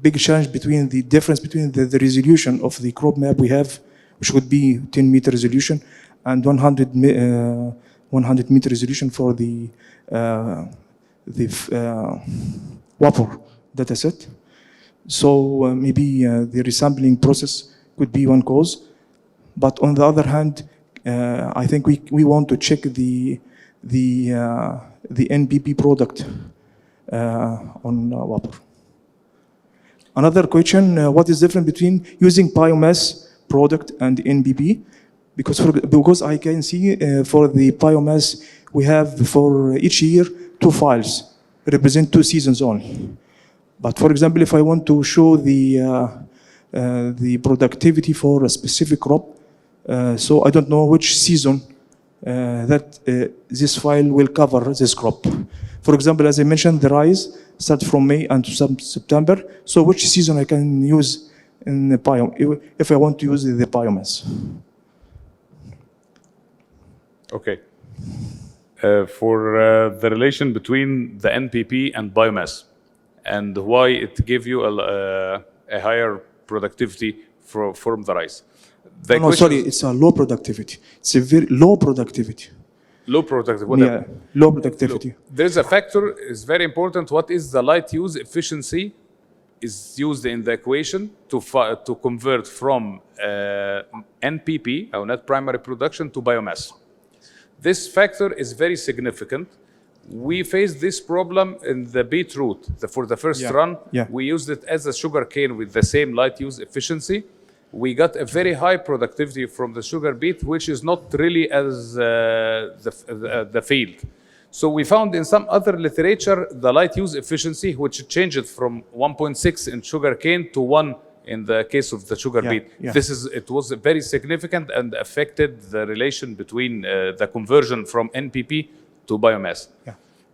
big challenge between the difference between the resolution of the crop map we have, which would be 10-meter resolution, and 100 meter resolution for the vapor data set. So maybe the resampling process could be one cause. But on the other hand, I think we want to check the NPP product on vapor. Another question, what is different between using biomass product and NPP? Because I can see for the biomass, we have for each year 2 files, represent 2 seasons only. But for example, if I want to show the productivity for a specific crop, so I don't know which season that this file will cover this crop. For example, as I mentioned, the rice starts from May until September. So which season I can use in the if I want to use the biomass? Okay. For the relation between the NPP and biomass, and why it gave you a higher productivity from the rice. No, sorry, it's a low productivity. It's a very low productivity. Low productivity, whatever. Yeah, low productivity. There's a factor, it's very important. What is the light use efficiency is used in the equation to convert from NPP, or net primary production, to biomass. This factor is very significant. We faced this problem in the beetroot. For the first run, we used it as a sugar cane with the same light use efficiency. We got a very high productivity from the sugar beet, which is not really as the field. So we found in some other literature the light use efficiency, which changed from 1.6 in sugar cane to 1 in the case of the sugar beet. It was very significant and affected the relation between the conversion from NPP to biomass.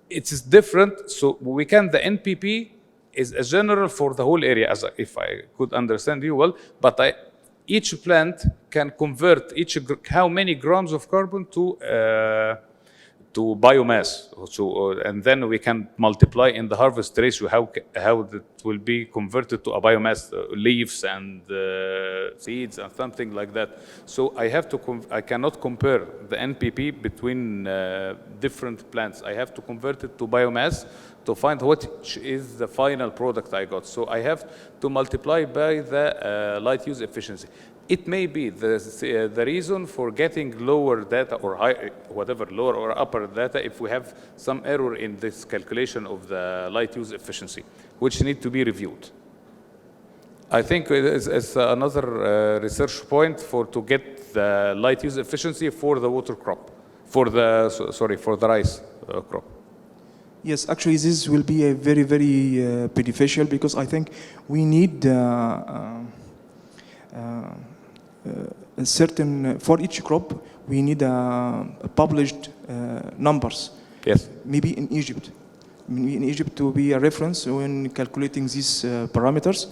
It is different. So the NPP is a general for the whole area, as if I could understand you well, but each plant can convert how many grams of carbon to biomass. So, and then we can multiply in the harvest ratio how that will be converted to a biomass, leaves and seeds and something like that. So I cannot compare the NPP between different plants. I have to convert it to biomass to find what is the final product I got. So I have to multiply by the light use efficiency. It may be the reason for getting lower data or high, whatever, lower or upper data if we have some error in this calculation of the light use efficiency, which need to be reviewed. I think it's another research point to get the light use efficiency for the water crop, for the rice crop. Yes, actually, this will be a very, very beneficial because I think we need a certain, for each crop, we need published numbers. Yes. Maybe in Egypt. In Egypt to be a reference when calculating these parameters.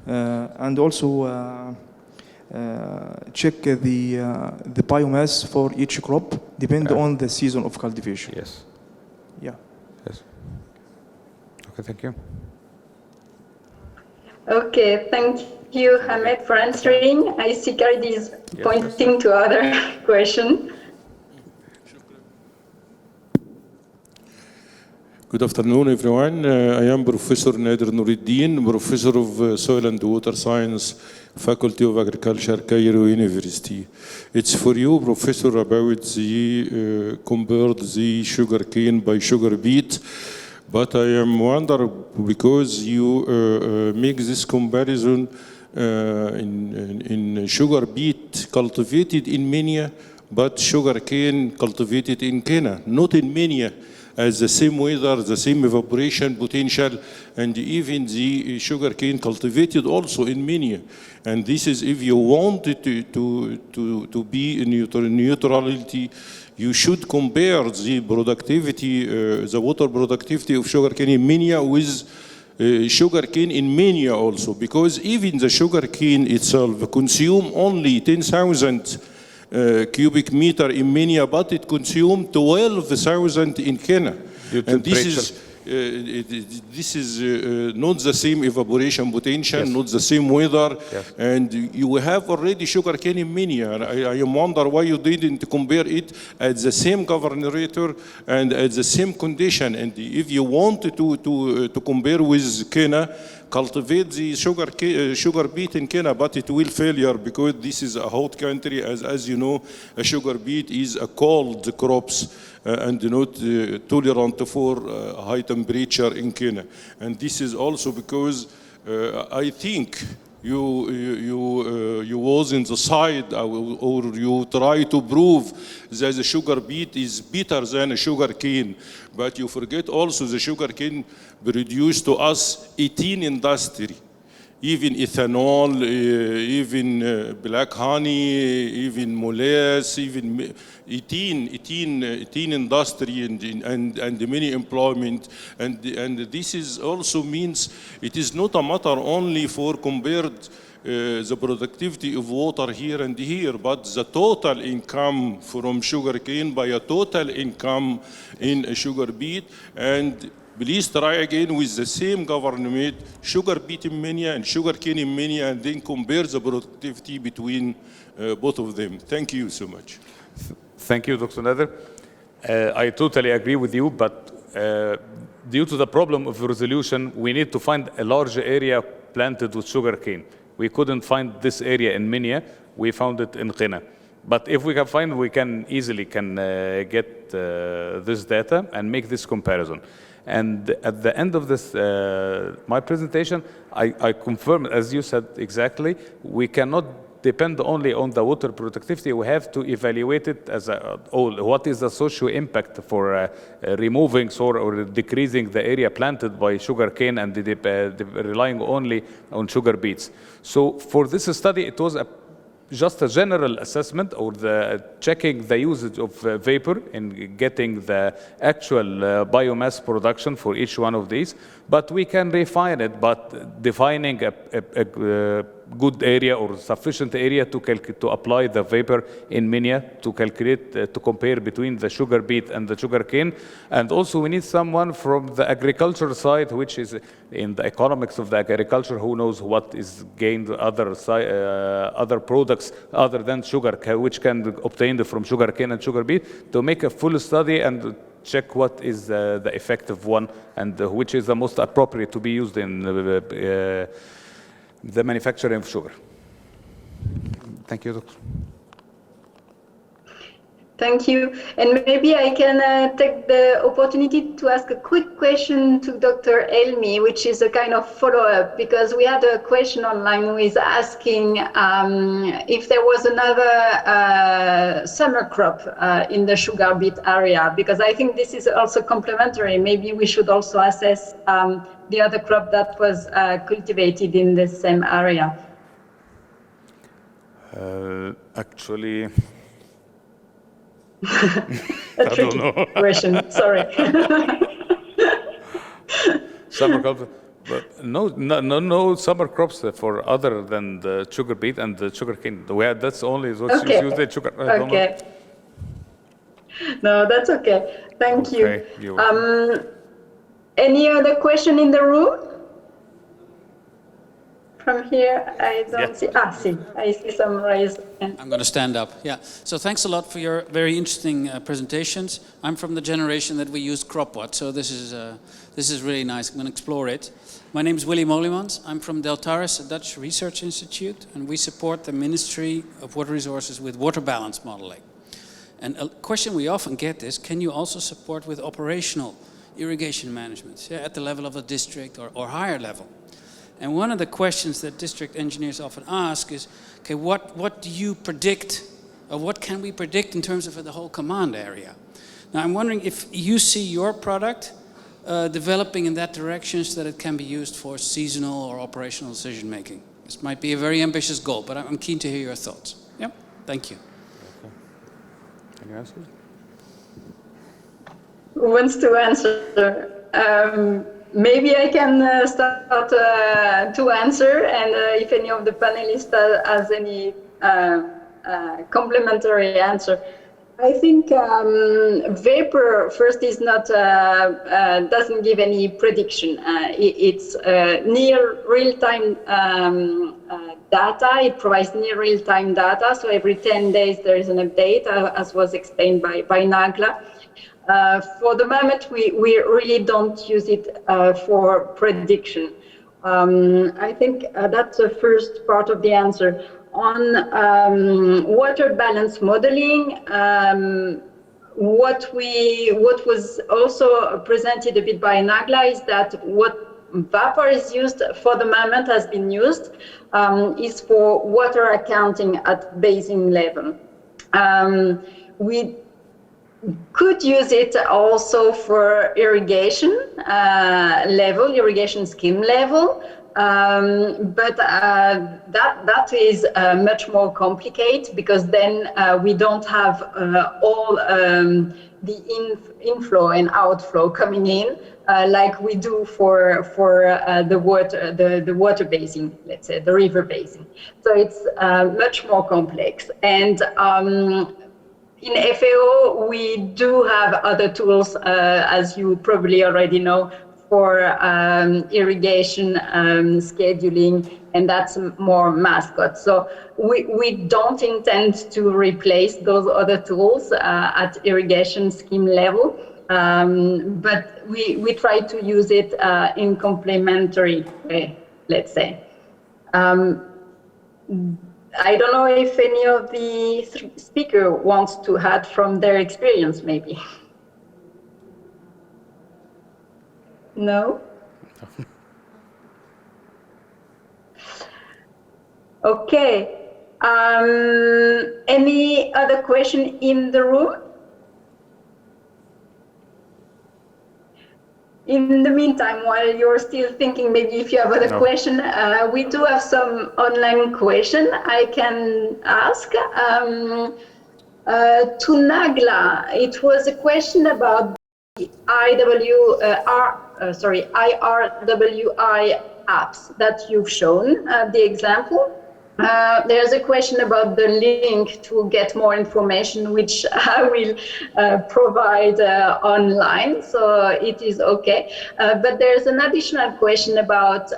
And also check the biomass for each crop, depending on the season of cultivation. Yes. Yeah. Yes. Okay, thank you. Okay, thank you, Hamed, for answering. I see Karidi is pointing to other question. Good afternoon, everyone. I am Professor Nader Noureddin, Professor of Soil and Water Science, Faculty of Agriculture, Cairo University. It's for you, Professor, about the compared the sugar cane by sugar beet. But I am wonder because you make this comparison in sugar beet cultivated in Mania, but sugar cane cultivated in Kenya, not in Mania. as the same weather, the same evaporation potential, and even the sugarcane cultivated also in Minya. And this is if you want it to be in neutrality, you should compare the productivity, the water productivity of sugarcane in Minya with sugarcane in Minya also, because even the sugarcane itself consume only 10,000 cubic meter in Minya, but it consumed 12,000 in Kenya. And this is not the same evaporation potential, yes. Not the same weather, yes. And you have already sugarcane in Minya. I wonder why you didn't compare it at the same governorator and at the same condition. And if you want to compare with Kenya, cultivate the sugar beet in Kenya, but it will failure because this is a hot country. As you know, a sugar beet is a cold crops and not tolerant for high temperature in Kenya. And this is also because I think you was in the side or you try to prove that the sugar beet is better than a sugar cane, but you forget also the sugar cane produced to us 18 industry, even ethanol, even black honey, even molasses, even 18 industry and many employment, and this is also means it is not a matter only for compared the productivity of water here and here, but the total income from sugarcane by a total income in a sugar beet. And please try again with the same government, sugar beet in Minya and sugar cane in Minya, and then compare the productivity between both of them. Thank you so much. Thank you, Dr. Nader. I totally agree with you, but due to the problem of resolution, we need to find a large area planted with sugar cane. We couldn't find this area in Minya. We found it in Qina. But if we can find, we can easily get this data and make this comparison. And at the end of this, my presentation, I confirm, as you said exactly, we cannot depend only on the water productivity. We have to evaluate it as a whole. What is the social impact for removing or decreasing the area planted by sugarcane and relying only on sugar beets? So for this study, it was just a general assessment or checking the usage of vapor in getting the actual biomass production for each one of these. But we can refine it, but defining a good area or sufficient area to apply the vapor in Minya to calculate, to compare between the sugar beet and the sugar cane. And also we need someone from the agriculture side, which is in the economics of the agriculture, who knows what is gained other products other than sugar, which can be obtained from sugar cane and sugar beet, to make a full study and check what is the effective one and which is the most appropriate to be used in the manufacturing of sugar. Thank you, Doctor. Thank you. And maybe I can take the opportunity to ask a quick question to Dr. Elmi, which is a kind of follow-up, because we had a question online who is asking if there was another summer crop in the sugar beet area, because I think this is also complementary. Maybe we should also assess the other crop that was cultivated in the same area. Actually, a tricky question, sorry. Summer crops, but no summer crops for other than the sugar beet and the sugar cane. That's only what's used in sugar. Okay. No, that's okay. Thank you. Any other question in the room? From here, I don't see. I see some raised. I'm going to stand up. Yeah. So thanks a lot for your very interesting presentations. I'm from the generation that we used cropwatt, so this is really nice. I'm going to explore it. My name is Willy Molimans. I'm from Deltaris, a Dutch research institute, and we support the Ministry of Water Resources with water balance modeling. And a question we often get is, can you also support with operational irrigation management, at the level of a district or higher level? And one of the questions that district engineers often ask is, okay, what do you predict, or what can we predict in terms of the whole command area? Now, I'm wondering if you see your product developing in that direction so that it can be used for seasonal or operational decision making. This might be a very ambitious goal, but I'm keen to hear your thoughts. Yep, thank you. Okay. Any answers? Who wants to answer? Maybe I can start to answer, and if any of the panelists has any complementary answer. I think vapor first is not doesn't give any prediction. It's near real-time data. It provides near real-time data. So every 10 days there is an update, as was explained by Nagla. For the moment, we really don't use it for prediction. I think that's the first part of the answer. On water balance modeling, what was also presented a bit by Nagla is that what vapor is used for the moment has been used is for water accounting at basin level. We could use it also for irrigation level, irrigation scheme level. But that is much more complicated because then we don't have all the inflow and outflow coming in like we do for the water basin, let's say the river basin. So it's much more complex. And in FAO, we do have other tools, as you probably already know, for irrigation scheduling, and that's more mascot. So we don't intend to replace those other tools at irrigation scheme level, but we try to use it in complementary way, let's say. I don't know if any of the speaker wants to add from their experience, maybe. No? Okay. Any other question in the room? In the meantime, while you're still thinking, maybe if you have other question, we do have some online question I can ask. To Nagla, it was a question about the IRWI apps that you've shown, the example. There's a question about the link to get more information, which I will provide online, so it is okay. But there's an additional question about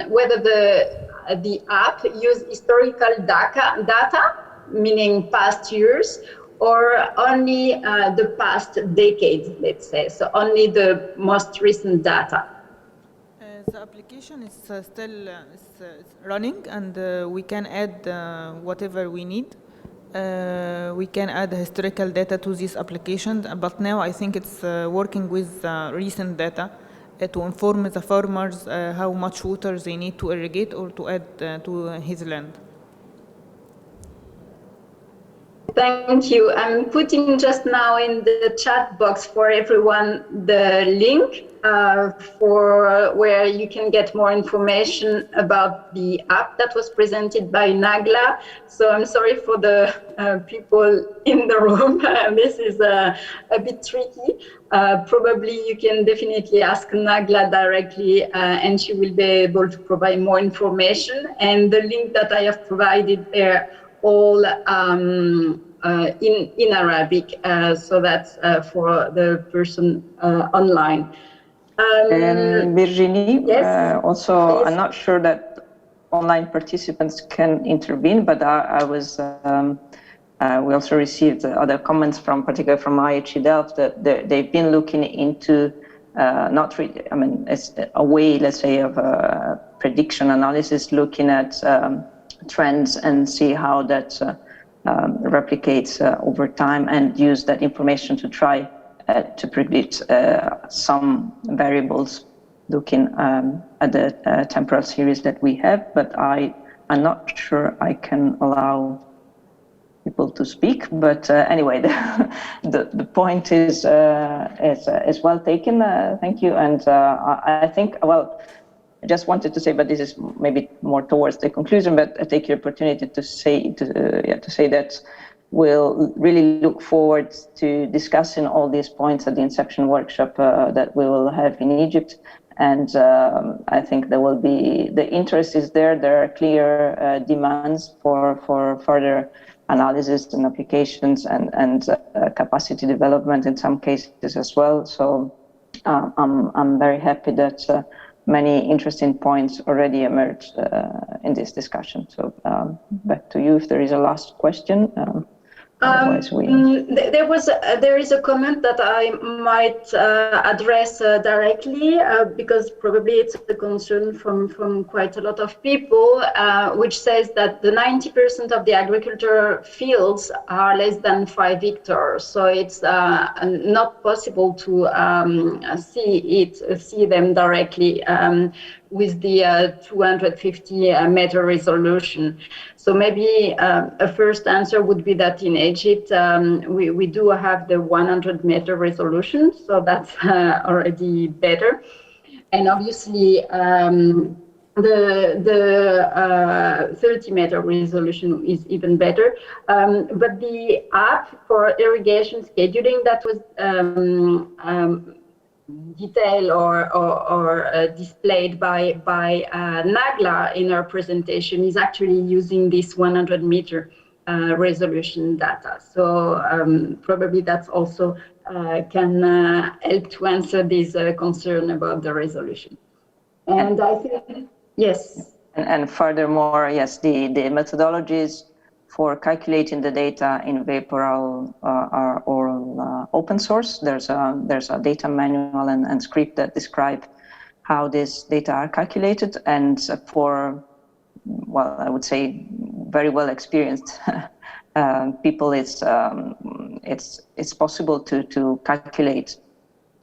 whether the app use historical data, meaning past years, or only the past decade, let's say, so only the most recent data. The application is still running, and we can add whatever we need. We can add historical data to this application, but now I think it's working with recent data to inform the farmers how much water they need to irrigate or to add to his land. Thank you. I'm putting just now in the chat box for everyone the link for where you can get more information about the app that was presented by Nagla. So I'm sorry for the people in the room. This is a bit tricky. Probably you can definitely ask Nagla directly and she will be able to provide more information. And the link that I have provided there all in Arabic, so that's for the person online. Virginie, yes, also, please. I'm not sure that online participants can intervene, but I was, we also received other comments from, particularly from IHE Delft, that they've been looking into not really, I mean, it's a way, let's say, of prediction analysis, looking at trends and see how that replicates over time, and use that information to try to predict some variables, looking at the temporal series that we have. But I'm not sure I can allow people to speak. But anyway, the point is well taken. Thank you. And I think, well, I just wanted to say, but this is maybe more towards the conclusion, but I take your opportunity to say that we'll really look forward to discussing all these points at the Inception workshop that we will have in Egypt. And I think there will be, the interest is there. There are clear demands for further analysis and applications and capacity development in some cases as well. So I'm very happy that many interesting points already emerged in this discussion. So back to you if there is a last question. There is a comment that I might address directly because probably it's a concern from quite a lot of people, which says that the 90% of the agriculture fields are less than 5 hectares. So it's not possible to see them directly with the 250 meter resolution. So maybe a first answer would be that in Egypt, we do have the 100 meter resolution, so that's already better. And obviously, the 30 meter resolution is even better. But the app for irrigation scheduling that was detailed or displayed by Nagla in her presentation is actually using this 100 meter resolution data. So probably that's also can help to answer this concern about the resolution. And I think, yes. And furthermore, yes, the methodologies for calculating the data in Vapor are all open source. There's a data manual and script that describe how these data are calculated, and for, well, I would say very well experienced people, it's possible to calculate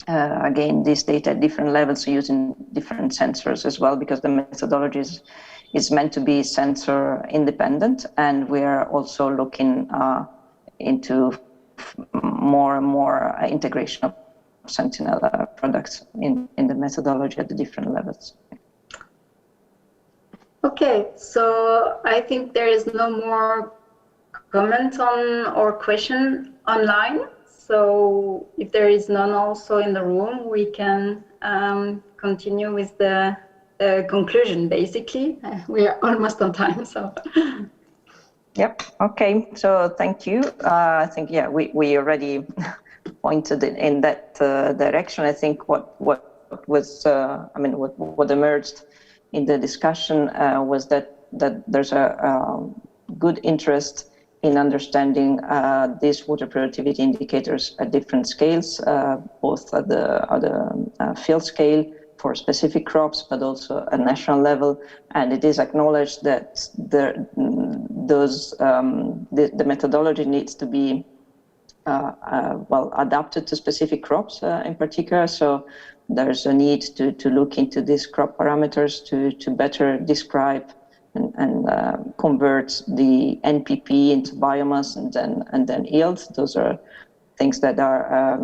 again this data at different levels using different sensors as well, because the methodology is meant to be sensor independent, and we are also looking into more and more integration of Sentinel products in the methodology at the different levels. Okay, so I think there is no more comment on or question online. So if there is none also in the room, we can continue with the conclusion, basically. We are almost on time, so. Yep, okay, so thank you. I think, yeah, we already pointed in that direction. I think what was, what emerged in the discussion was that there's a good interest in understanding these water productivity indicators at different scales, both at the field scale for specific crops, but also at national level. And it is acknowledged that the methodology needs to be well adapted to specific crops in particular. So there's a need to look into these crop parameters to better describe and convert the NPP into biomass and then yield. Those are things that are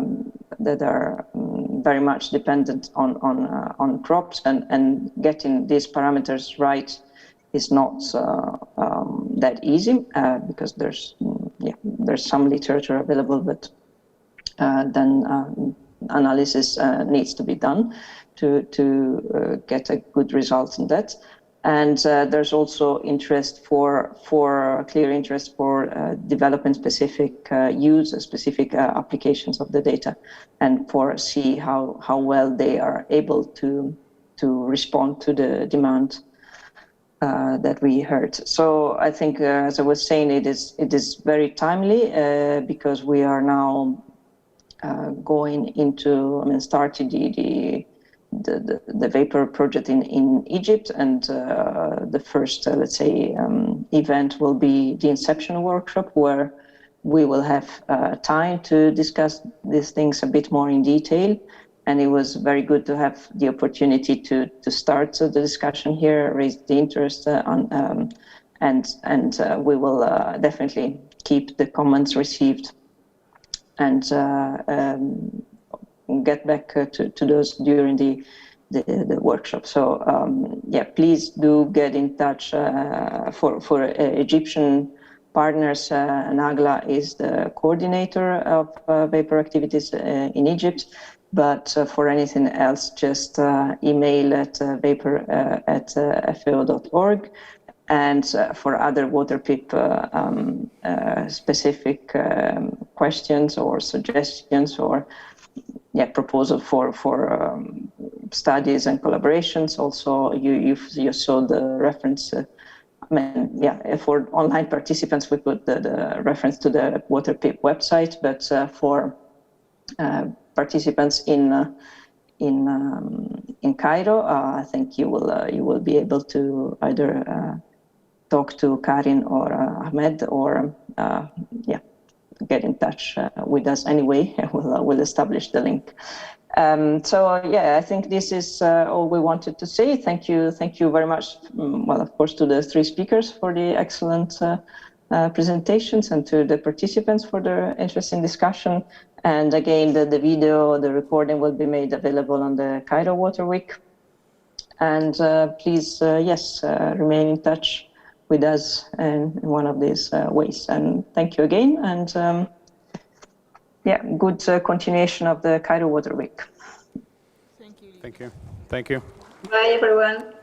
very much dependent on crops, and getting these parameters right is not that easy because there's some literature available, but then analysis needs to be done to get a good result in that. And there's also interest clear interest for developing specific specific applications of the data, and see how well they are able to respond to the demand that we heard. So I think, as I was saying, it is very timely because we are now going into, starting the Vapor Project in Egypt, and the first, let's say, event will be the Inception workshop, where we will have time to discuss these things a bit more in detail. And it was very good to have the opportunity to start the discussion here, raise the interest, and we will definitely keep the comments received and get back to those during the workshop. So yeah, please do get in touch. For Egyptian partners, Nagla is the coordinator of vapor activities in Egypt. But for anything else, just email at vapor@fao.org. And for other water PIP specific questions or suggestions or proposal for studies and collaborations, also you saw the reference. For online participants, we put the reference to the water PIP website, but for participants in Cairo, I think you will be able to either talk to Karin or Ahmed, or get in touch with us anyway. We'll establish the link. So I think this is all we wanted to say. Thank you very much. Well, of course, to the three speakers for the excellent presentations, and to the participants for their interesting discussion. And again, the video, the recording will be made available on the Cairo Water Week. And please, remain in touch with us in one of these ways. And thank you again. And good continuation of the Cairo Water Week. Thank you. Thank you. Bye, everyone.